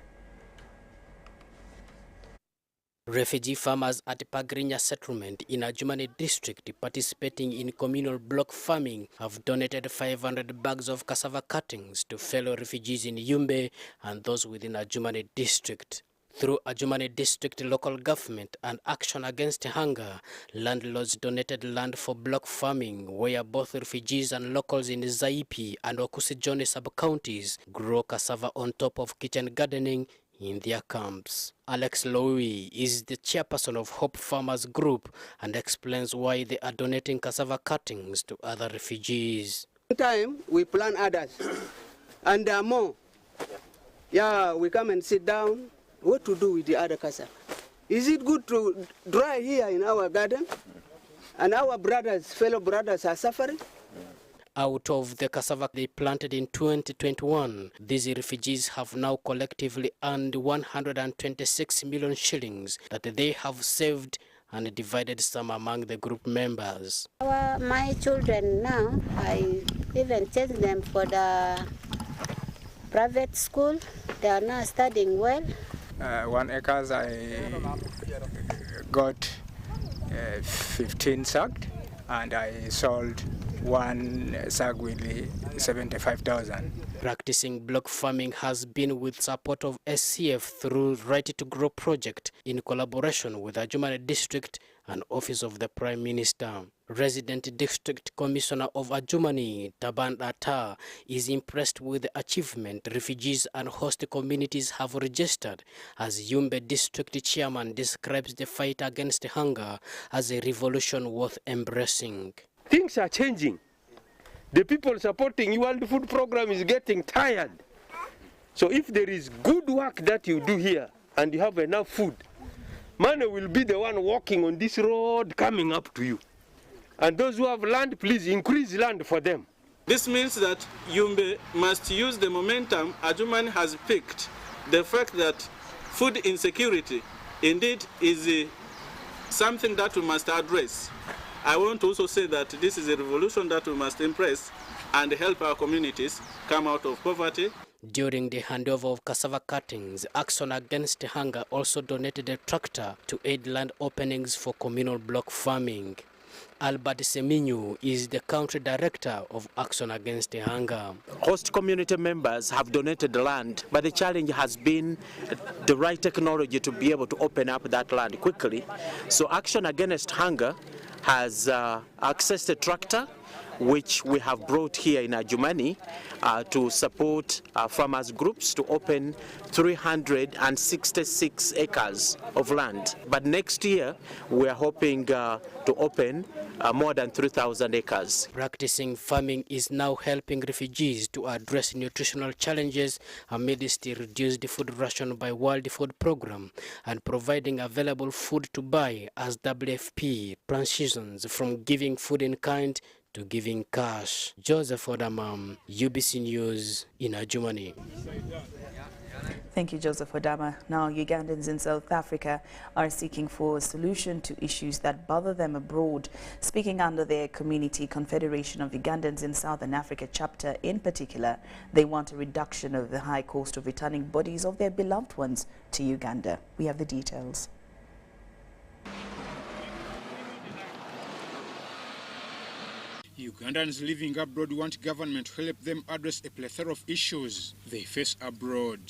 Refugee farmers at Pagrinya settlement in Adjumani district participating in communal block farming have donated 500 bags of cassava cuttings to fellow refugees in Yumbe and those within Adjumani district. Through Adjumani district local government and Action Against Hunger, landlords donated land for block farming where both refugees and locals in Zaipi and Okusijone sub-counties grow cassava on top of kitchen gardening in their camps. Alex Lowy is the chairperson of Hope Farmers Group and explains why they are donating cassava cuttings to other refugees. Time we plant others and there are more. Yeah, we come and sit down. What to do with the other cassava? Is it good to dry here in our garden? And our brothers, fellow brothers are suffering? Out of the cassava they planted in 2021, these refugees have now collectively earned 126 million shillings that they have saved and divided some among the group members. My children now, I even sent them for the private school. They are now studying well. 1 acres I got 15 sacked and I sold one sack with 75,000. Practicing block farming has been with support of SCF through Right to Grow project in collaboration with Adjumani District and Office of the Prime Minister. Resident District Commissioner of Adjumani, Taban Atta, is impressed with the achievement refugees and host communities have registered, as Yumbe District Chairman describes the fight against hunger as a revolution worth embracing. Things are changing. The people supporting World Food Program is getting tired. So if there is good work that you do here and you have enough food, money will be the one walking on this road coming up to you. And those who have land, please increase land for them. This means that Yumbe must use the momentum Adjumani has picked. The fact that food insecurity indeed is something that we must address. I want to also say that this is a revolution that we must embrace and help our communities come out of poverty. During the handover of cassava cuttings, Action Against Hunger also donated a tractor to aid land openings for communal block farming. Albert Seminyu is the country director of Action Against Hunger. Host community members have donated land, but the challenge has been the right technology to be able to open up that land quickly. So Action Against Hunger has accessed a tractor which we have brought here in Adjumani to support farmers groups to open 366 acres of land. But next year we are hoping to open more than 3,000 acres. Practicing farming is now helping refugees to address nutritional challenges amidst the reduced food ration by World Food Program and providing available food to buy as WFP transitions from giving food in kind to giving cash. Joseph Odama, UBC News in Adjumani. Thank you, Joseph Odama. Now, Ugandans in South Africa are seeking for a solution to issues that bother them abroad. Speaking under their Community Confederation of Ugandans in Southern Africa chapter in particular, they want a reduction of the high cost of returning bodies of their beloved ones to Uganda. We have the details. Ugandans living abroad want government to help them address a plethora of issues they face abroad.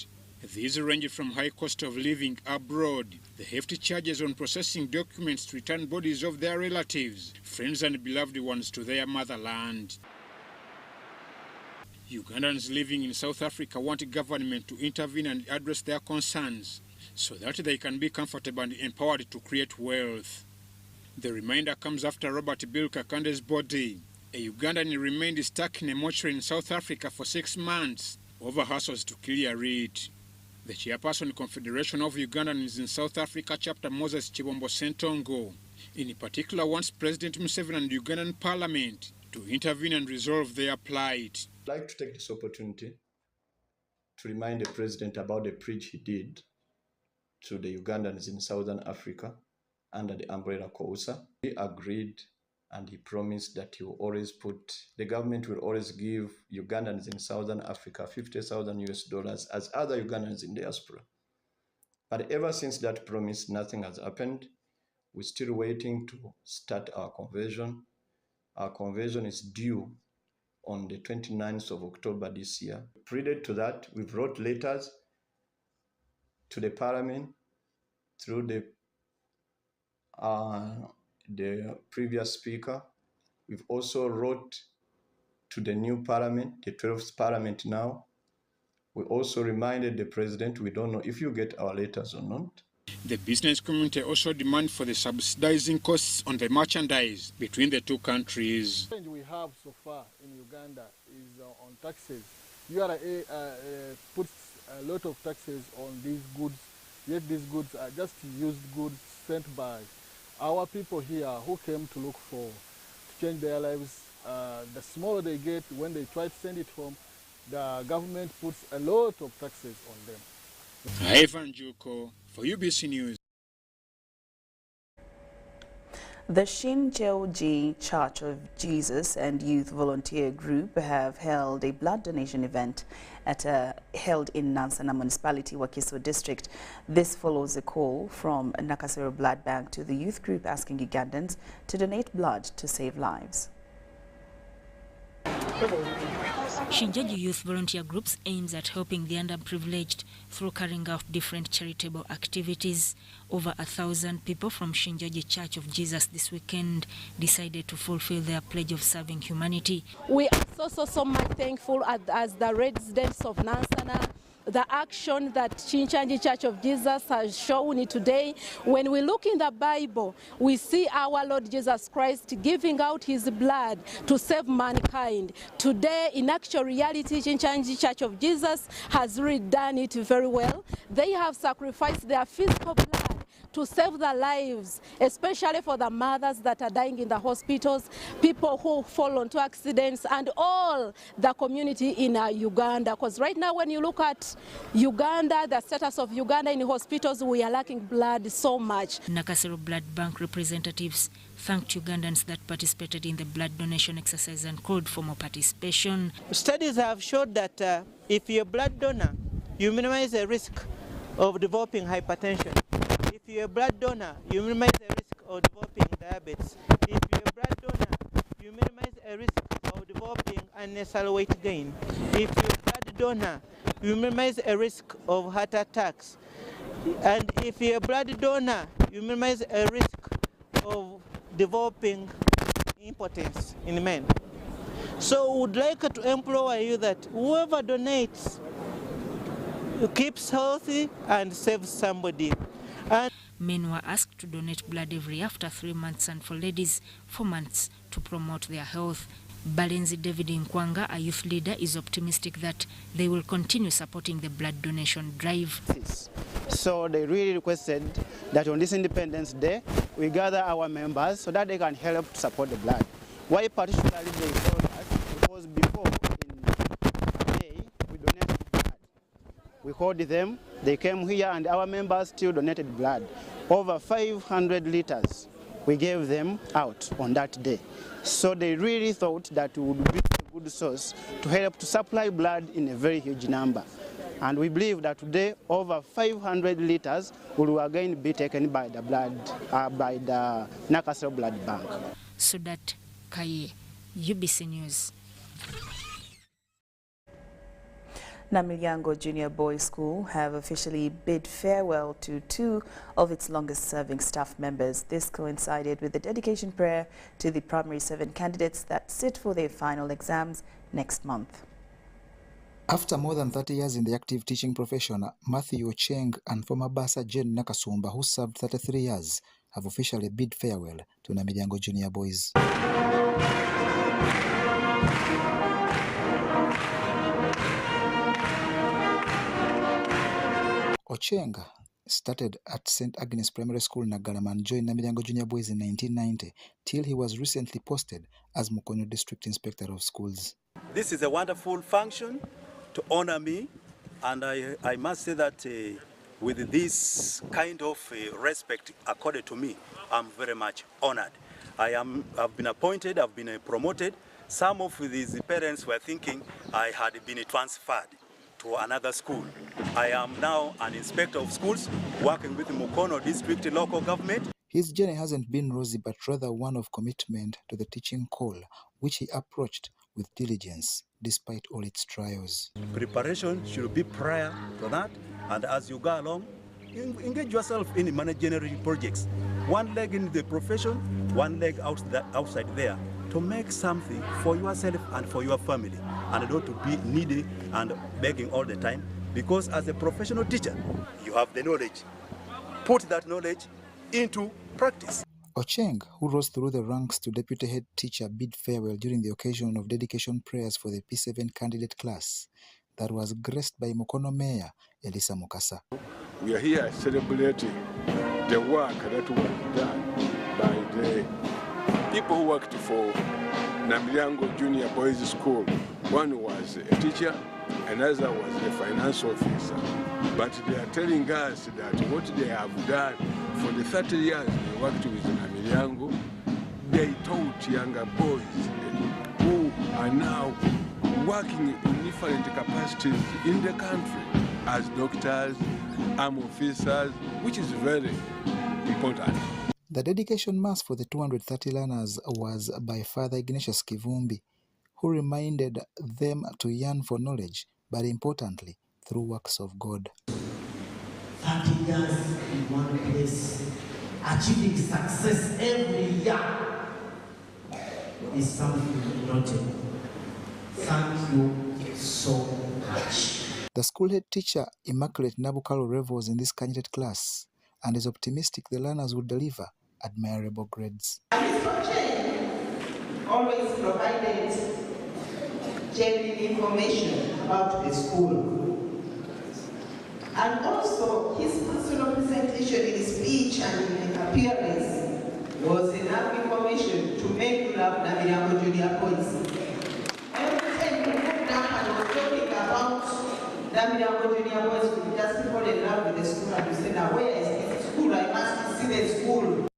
These range from high cost of living abroad, the hefty charges on processing documents to return bodies of their relatives, friends and beloved ones to their motherland. Ugandans living in South Africa want government to intervene and address their concerns so that they can be comfortable and empowered to create wealth. The reminder comes after Robert Bill Kakande's body. A Ugandan remained stuck in a mortuary in South Africa for 6 months over hassles to clear it. The chairperson Confederation of Ugandans in South Africa chapter Moses Chibombo Sentongo, in particular wants President Museveni and Ugandan Parliament to intervene and resolve their plight. I'd like to take this opportunity to remind the President about the pledge he did to the Ugandans in Southern Africa under the umbrella COSA. He agreed and he promised that he will always the government will always give Ugandans in Southern Africa $50,000 as other Ugandans in diaspora. But ever since that promise, nothing has happened. We're still waiting to start our conversion. Our conversion is due on the 29th of October this year. Previous to that, we've wrote letters to the Parliament through the previous speaker. We've also wrote to the new Parliament, the 12th Parliament now. We also reminded the President, we don't know if you get our letters or not. The business community also demand for the subsidizing costs on the merchandise between the two countries. The challenge we have so far in Uganda is on taxes. URA puts a lot of taxes on these goods, yet these goods are just used goods sent by our people here who came to look to change their lives. The smaller they get, when they try to send it home, the government puts a lot of taxes on them. Ivan Juko for UBC News. The Shincheoji Church of Jesus and Youth Volunteer Group have held a blood donation event held in Nansana Municipality, Wakiso District. This follows a call from Nakasero Blood Bank to the youth group asking Ugandans to donate blood to save lives. Shincheoji Youth Volunteer Groups aims at helping the underprivileged through carrying out different charitable activities. Over 1,000 people from Shincheoji Church of Jesus this weekend decided to fulfill their pledge of serving humanity. We are so much thankful as the residents of Nansana. The action that Shincheoji Church of Jesus has shown today. When we look in the Bible, we see our Lord Jesus Christ giving out his blood to save mankind. Today, in actual reality, Shincheoji Church of Jesus has really done it very well. They have sacrificed their physical blood to save their lives, especially for the mothers that are dying in the hospitals, people who fall into accidents, and all the community in Uganda. Because right now, when you look at Uganda, the status of Uganda in hospitals, we are lacking blood so much. Nakasero Blood Bank representatives thanked Ugandans that participated in the blood donation exercise and called for more participation. Studies have showed that if you're a blood donor, you minimize the risk of developing hypertension. If you're a blood donor, you minimize the risk of developing diabetes. If you're a blood donor, you minimize the risk of developing unnecessary weight gain. If you're a blood donor, you minimize a risk of heart attacks. And if you're a blood donor, you minimize a risk of developing impotence in men. So we would like to implore you that whoever donates keeps healthy and saves somebody. Men were asked to donate blood every after 3 months, and for ladies 4 months, to promote their health. Balenzi David Nkwanga, a youth leader, is optimistic that they will continue supporting the blood donation drive. So they really requested that on this Independence Day, we gather our members so that they can help to support the blood. Why particularly they called us? Because before in May, we donated blood. We called them, they came here, and our members still donated blood. Over 500 liters we gave them out on that day. So they really thought that it would be a good source to help to supply blood in a very huge number. And we believe that today over 500 liters will again be taken by the blood, by the Nakasero Blood Bank. So that Kaye, UBC News. Lango Junior Boys School have officially bid farewell to 2 of its longest-serving staff members. This coincided with the dedication prayer to the primary 7 candidates that sit for their final exams next month. After more than 30 years in the active teaching profession, Matthew Ocheng and former bursar Jane Nakasumba, who served 33 years, have officially bid farewell to Lango Junior Boys. Ocheng started at St. Agnes Primary School, Nagalama, and joined Namiryango Junior Boys in 1990, till he was recently posted as Mukono District Inspector of Schools. This is a wonderful function to honor me, and I must say that with this kind of respect accorded to me, I'm very much honored. I've been appointed, I've been promoted. Some of these parents were thinking I had been transferred to another school. I am now an inspector of schools working with the Mukono District local government. His journey hasn't been rosy, but rather one of commitment to the teaching call, which he approached with diligence despite all its trials. Preparation should be prior to that, and as you go along, engage yourself in managerial projects. One leg in the profession, one leg outside there, to make something for yourself and for your family, and not to be needy and begging all the time, because as a professional teacher, you have the knowledge. Put that knowledge into practice. Ocheng, who rose through the ranks to deputy head teacher, bid farewell during the occasion of dedication prayers for the P7 candidate class that was graced by Mukono Mayor Elisa Mukasa. We are here celebrating the work that was done by the people who worked for Namiryango Junior Boys School. One was a teacher, another was a finance officer. But they are telling us that what they have done for the 30 years they worked with Namiryango, they taught younger boys who are now working in different capacities in the country as doctors, army officers, which is very important. The dedication mass for the 230 learners was by Father Ignatius Kivumbi, who reminded them to yearn for knowledge, but importantly, through works of God. 30 years in one place, achieving success every year is something notable. Thank you so much. The school head teacher, Immaculate Nabukalo, revels in this candidate class and is optimistic the learners will deliver admirable grades. Always provided genuine information about the school. And also, his personal presentation in his speech and in appearance was enough information to make you love Namiryango Junior Boys. Every time he looked up and was talking about Namiryango Junior Boys, we just fall in love with the school and we say, now where is this school? I must see the school.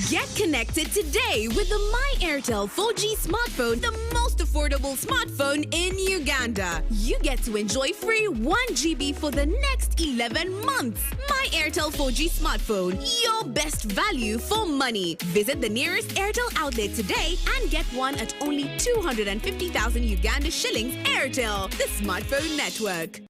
Get connected today with the My Airtel 4G smartphone, the most affordable smartphone in Uganda. You get to enjoy free 1 GB for the next 11 months. My Airtel 4G smartphone, your best value for money. Visit the nearest Airtel outlet today and get one at only 250,000 Uganda shillings. Airtel, the smartphone network.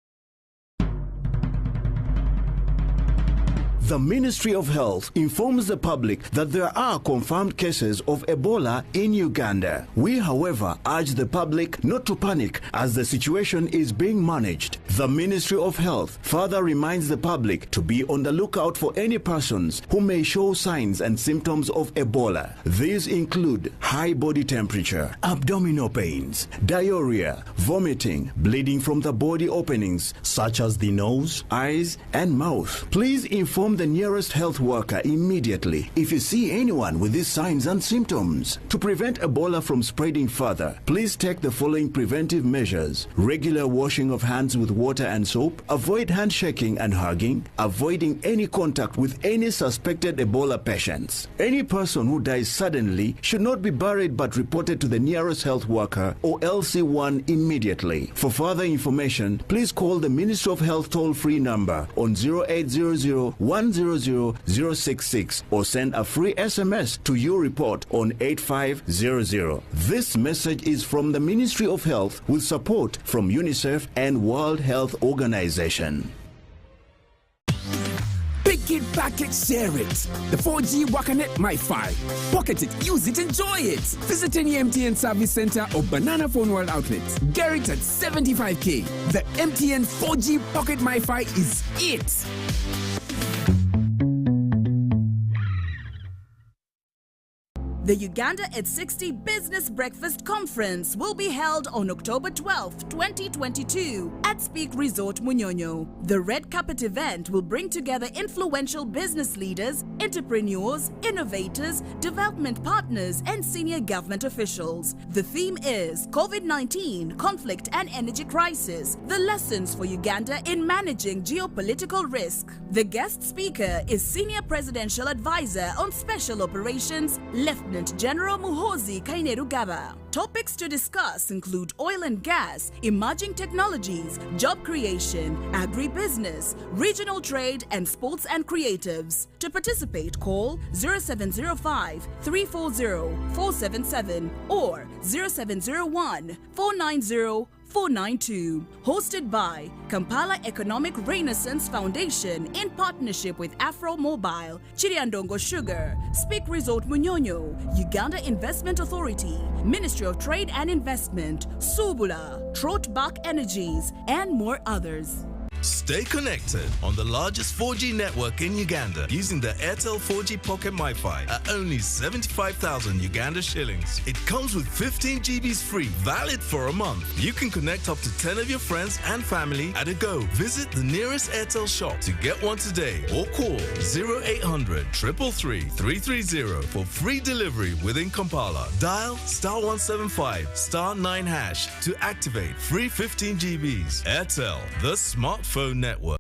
The Ministry of Health informs the public that there are confirmed cases of Ebola in Uganda. We, however, urge the public not to panic as the situation is being managed. The Ministry of Health further reminds the public to be on the lookout for any persons who may show signs and symptoms of Ebola. These include high body temperature, abdominal pains, diarrhea, vomiting, bleeding from the body openings such as the nose, eyes, and mouth. Please inform the nearest health worker immediately if you see anyone with these signs and symptoms. To prevent Ebola from spreading further, please take the following preventive measures: regular washing of hands with water and soap, avoid handshaking and hugging, avoiding any contact with any suspected Ebola patients. Any person who dies suddenly should not be buried but reported to the nearest health worker or LC1 immediately. For further information, please call the Ministry of Health toll-free number on 0800 100-066 or send a free SMS to your report on 8500. This message is from the Ministry of Health with support from UNICEF and World Health Organization. Pick it, pack it, share it. The 4G WakaNet MiFi. Pocket it, use it, enjoy it. Visit any MTN service center or Banana Phone World outlets. Get it at 75K. The MTN 4G Pocket MiFi is it. The Uganda at 60 Business Breakfast Conference will be held on October 12, 2022 at Speak Resort Munyonyo. The red carpet event will bring together influential business leaders, entrepreneurs, innovators, development partners, and senior government officials. The theme is COVID-19, conflict and energy crisis, the lessons for Uganda in managing geopolitical risk. The guest speaker is Senior Presidential Advisor on Special Operations, Lieutenant General Muhoozi. Topics to discuss include oil and gas, emerging technologies, job creation, agribusiness, regional trade, and sports and creatives. To participate, call 0705 340 477 or 0701 490 492. Hosted by Kampala Economic Renaissance Foundation in partnership with Afro Mobile, Chiriandongo Sugar, Speak Resort Munyonyo, Uganda Investment Authority, Ministry of Trade and Investment, Subula, Trotbach Energies, and more others. Stay connected on the largest 4G network in Uganda using the Airtel 4G Pocket MiFi at only 75,000 Uganda shillings. It comes with 15 GBs free, valid for a month. You can connect up to 10 of your friends and family at a go. Visit the nearest Airtel shop to get one today or call 0800 333 330 for free delivery within Kampala. Dial *175 *9# to activate free 15 GBs. Airtel, the smartphone network.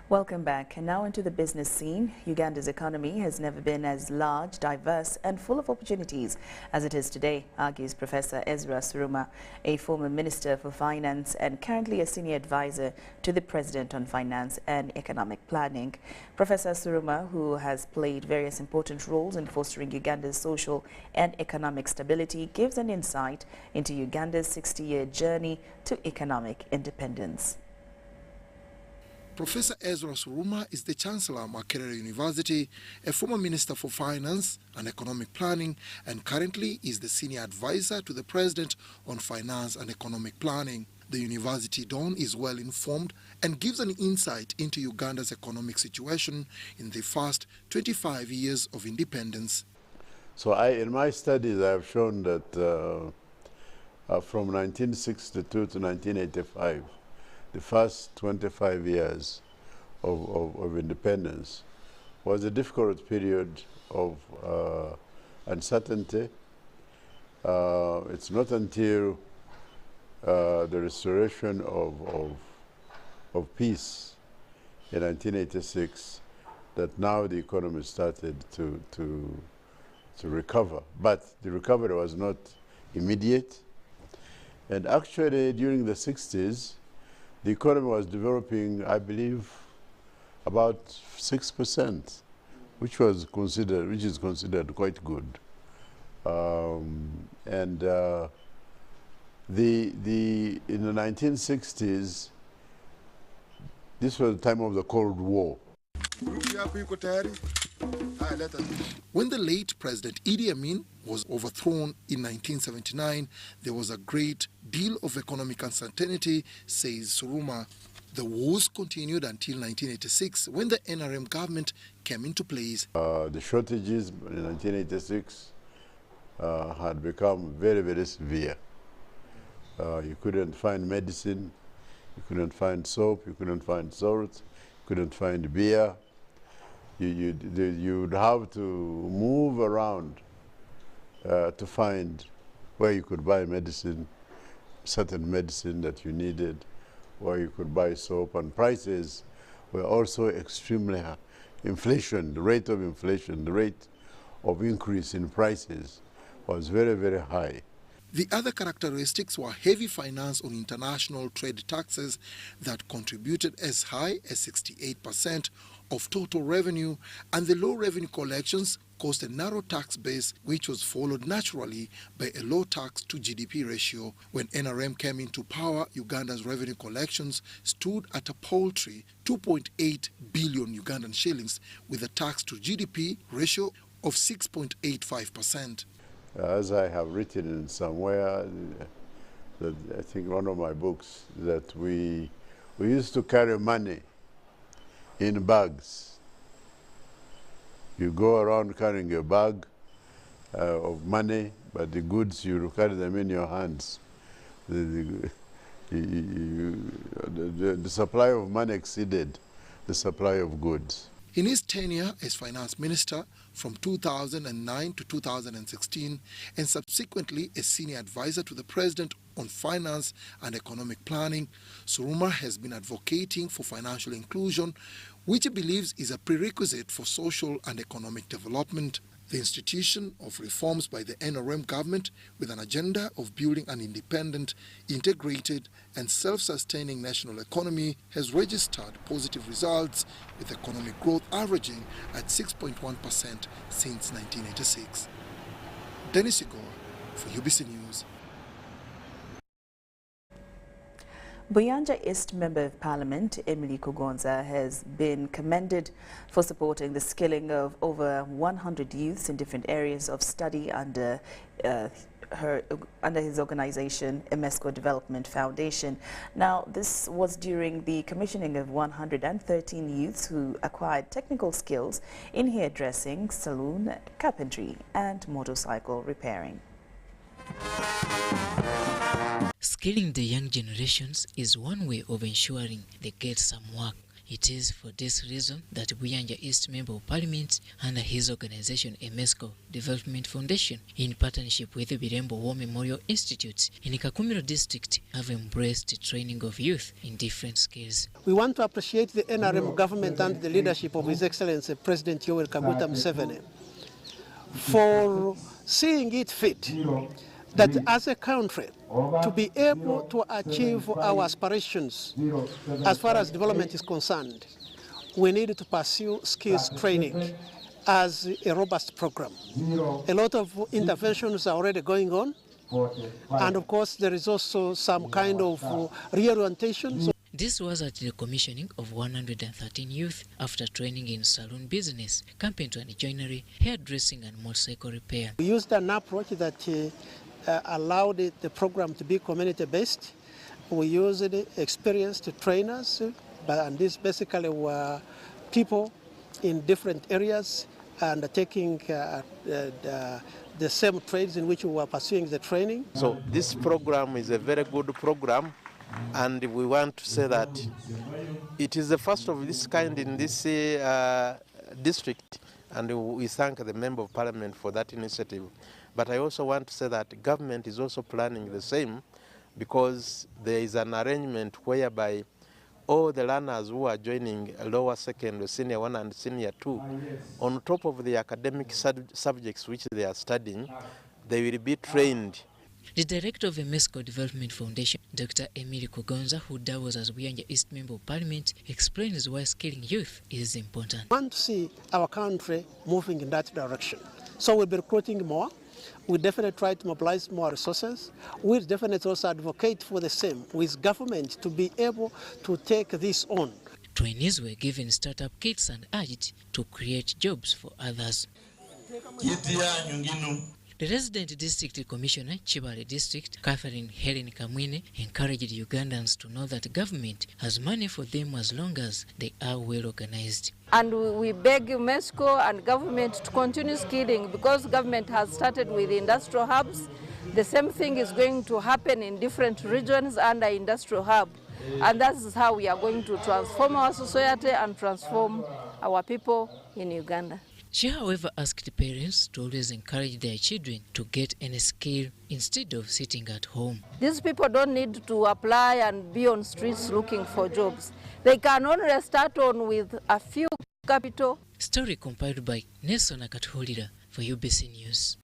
Welcome back. And now into the business scene. Uganda's economy has never been as large, diverse and full of opportunities as it is today, argues Professor Ezra Suruma, a former Minister for Finance and currently a senior advisor to the President on Finance and Economic Planning. Professor Suruma, who has played various important roles in fostering Uganda's social and economic stability, gives an insight into Uganda's 60-year journey to economic independence. Professor Ezra Suruma is the Chancellor of Makerere University, a former Minister for Finance and Economic Planning, and currently is the Senior Advisor to the President on Finance and Economic Planning. The university don is well informed and gives an insight into Uganda's economic situation in the first 25 years of independence. So in my studies, I have shown that from 1962 to 1985, the first 25 years of independence was a difficult period of uncertainty. It's not until the restoration of peace in 1986 that now the economy started to recover. But the recovery was not immediate. And actually, during the 60s, the economy was developing, I believe, about 6%, which is considered quite good. In the 1960s, this was the time of the Cold War. When the late President Idi Amin was overthrown in 1979, there was a great deal of economic uncertainty, says Suruma. The wars continued until 1986, when the NRM government came into place. The shortages in 1986 had become very, very severe. You couldn't find medicine, you couldn't find soap, you couldn't find salt, you couldn't find beer. You'd have to move around to find where you could buy medicine, certain medicine that you needed, where you could buy soap, and prices were also extremely high. Inflation, the rate of inflation, the rate of increase in prices was very, very high. The other characteristics were heavy finance on international trade taxes that contributed as high as 68% of total revenue, and the low revenue collections caused a narrow tax base, which was followed naturally by a low tax to GDP ratio. When NRM came into power, Uganda's revenue collections stood at a paltry 2.8 billion Ugandan shillings, with a tax to GDP ratio of 6.85%. As I have written in somewhere, that I think one of my books, that we used to carry money in bags. You go around carrying a bag of money, but the goods, you carry them in your hands. The supply of money exceeded the supply of goods. In his tenure as finance minister from 2009 to 2016 and subsequently as senior advisor to the president on finance and economic planning, Suruma has been advocating for financial inclusion, which he believes is a prerequisite for social and economic development. The institution of reforms by the NRM government with an agenda of building an independent, integrated and self-sustaining national economy has registered positive results, with economic growth averaging at 6.1% since 1986. Dennis Igor for UBC News. Buyanja East Member of Parliament Emily Kugonza has been commended for supporting the skilling of over 100 youths in different areas of study under his organization, Emesco Development Foundation. Now, this was during the commissioning of 113 youths who acquired technical skills in hairdressing, saloon, carpentry and motorcycle repairing. Skilling the young generations is one way of ensuring they get some work. It is for this reason that Buyanja East Member of Parliament under his organization Emesco Development Foundation, in partnership with the Birembo War Memorial Institute in Kakumiro District, have embraced training of youth in different skills. We want to appreciate the NRM government and the leadership of His Excellency President Yoweri Kaguta Museveni for seeing it fit that as a country, to be able to achieve our aspirations as far as development is concerned, we need to pursue skills training as a robust program. A lot of interventions are already going on, and of course there is also some kind of reorientation. This was at the commissioning of 113 youth after training in saloon business, carpentry and joinery, hairdressing and motorcycle repair. We used an approach that allowed the program to be community-based. We used experienced trainers, and these basically were people in different areas and taking the same trades in which we were pursuing the training. So this program is a very good program, and we want to say that it is the first of this kind in this district, and we thank the Member of Parliament for that initiative. But I also want to say that the government is also planning the same, because there is an arrangement whereby all the learners who are joining lower secondary, senior 1 and senior 2, on top of the academic subjects which they are studying, they will be trained. The director of the Emesco Development Foundation, Dr. Emily Kugonza, who doubles as Buyanja East Member of Parliament, explains why skilling youth is important. We want to see our country moving in that direction. So we'll be recruiting more. We definitely try to mobilize more resources. We definitely also advocate for the same with government to be able to take this on. Trainees were given startup kits and urged to create jobs for others. The resident district commissioner, Chibale District, Catherine Helen Kamwine, encouraged Ugandans to know that government has money for them as long as they are well organized. And we beg Emesco and government to continue skilling, because government has started with industrial hubs. The same thing is going to happen in different regions under industrial hub. And that is how we are going to transform our society and transform our people in Uganda. She, however, asked parents to always encourage their children to get any skill instead of sitting at home. These people don't need to apply and be on streets looking for jobs. They can only start on with a few capital. Story compiled by Nelson Akatholira for UBC News.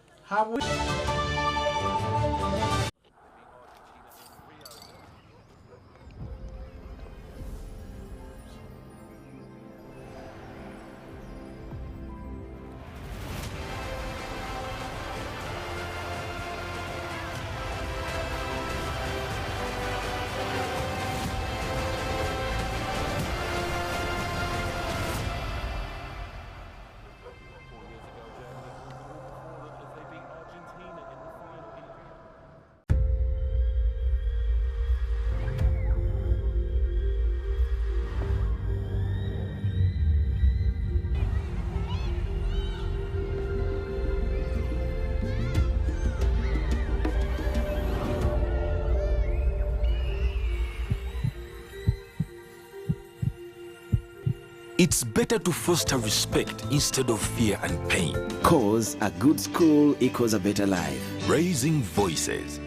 It's better to foster respect instead of fear and pain. Cause a good school equals a better life. Raising voices.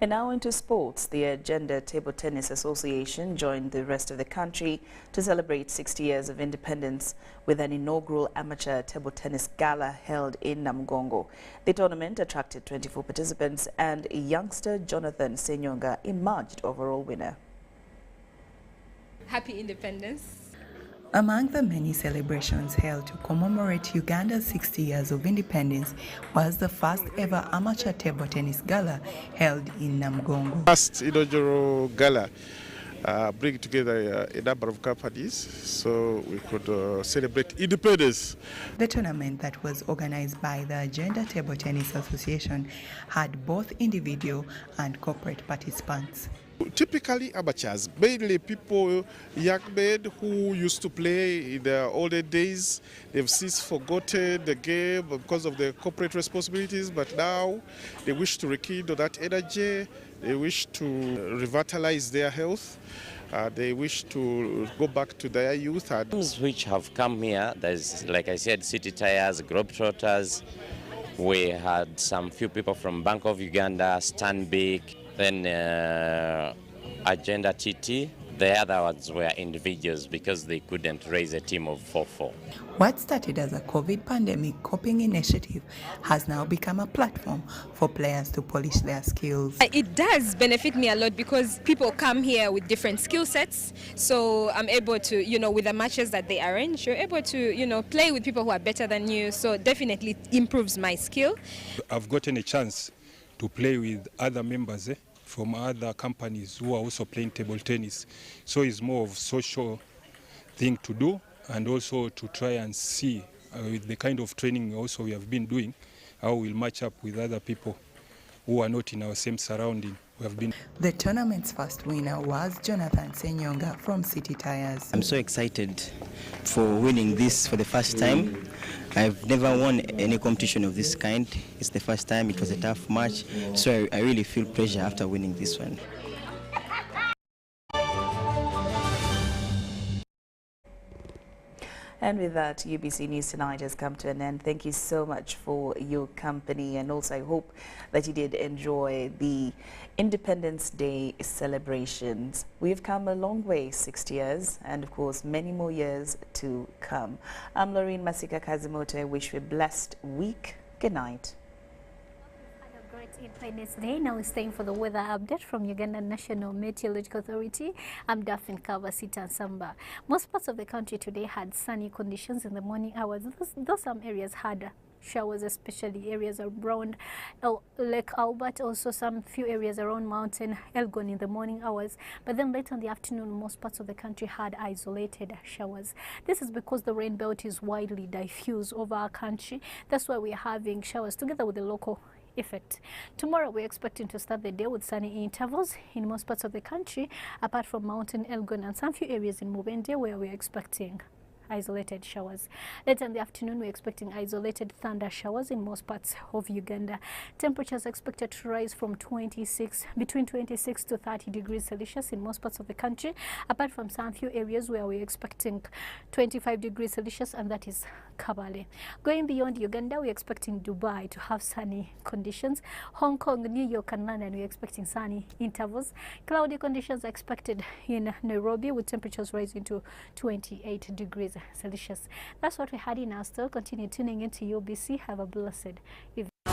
And now into sports. The Uganda Table Tennis Association joined the rest of the country to celebrate 60 years of independence with an inaugural amateur table tennis gala held in Namugongo. The tournament attracted 24 participants and youngster Jonathan Senyonga emerged overall winner. Happy Independence. Among the many celebrations held to commemorate Uganda's 60 years of independence was the first ever amateur table tennis gala held in Namugongo. First inaugural gala bring together a number of companies so we could celebrate independence. The tournament that was organized by the Uganda Table Tennis Association had both individual and corporate participants. Typically amateurs, mainly people, young men who used to play in the olden days. They've since forgotten the game because of their corporate responsibilities, but now they wish to rekindle that energy. They wish to revitalize their health. They wish to go back to their youth. Teams which have come here, there's, like I said, City Tires, Globetrotters. We had some few people from Bank of Uganda, Stanbic, then Agenda TT. The other ones were individuals because they couldn't raise a team of 4-4. What started as a COVID pandemic coping initiative has now become a platform for players to polish their skills. It does benefit me a lot because people come here with different skill sets. So I'm able to, with the matches that they arrange, you're able to, play with people who are better than you. So definitely improves my skill. I've gotten a chance to play with other members from other companies who are also playing table tennis. So it's more of social thing to do and also to try and see with the kind of training also we have been doing, how we'll match up with other people who are not in our same surrounding. The tournament's first winner was Jonathan Senyonga from City Tires. I'm so excited for winning this for the first time. I've never won any competition of this kind. It's the first time. It was a tough match, so I really feel pressure after winning this one. And with that, UBC News Tonight has come to an end. Thank you so much for your company, and also I hope that you did enjoy the Independence Day celebrations. We've come a long way, 60 years, and of course many more years to come. I'm Lauryn Kazimoto. I wish you a blessed week. Good night. Independence Day. Now it's time for the weather update from Uganda National Meteorological Authority. I'm Daphne Kavasita Samba. Most parts of the country today had sunny conditions in the morning hours, though some areas had showers, especially areas around Lake Albert, also some few areas around Mountain Elgon in the morning hours. But then later in the afternoon, most parts of the country had isolated showers. This is because the rain belt is widely diffused over our country. That's why we're having showers together with the local effect. Tomorrow we're expecting to start the day with sunny intervals in most parts of the country, apart from Mountain Elgon and some few areas in Mubende where we're expecting isolated showers. Later in the afternoon, we're expecting isolated thunder showers in most parts of Uganda. Temperatures expected to rise from between 26 to 30 degrees Celsius in most parts of the country, apart from some few areas where we're expecting 25 degrees Celsius, and that is Kabale. Going beyond Uganda, we're expecting Dubai to have sunny conditions. Hong Kong, New York and London, we're expecting sunny intervals. Cloudy conditions are expected in Nairobi with temperatures rising to 28 degrees Celsius. That's what we had in our store. Continue tuning into UBC. Have a blessed evening.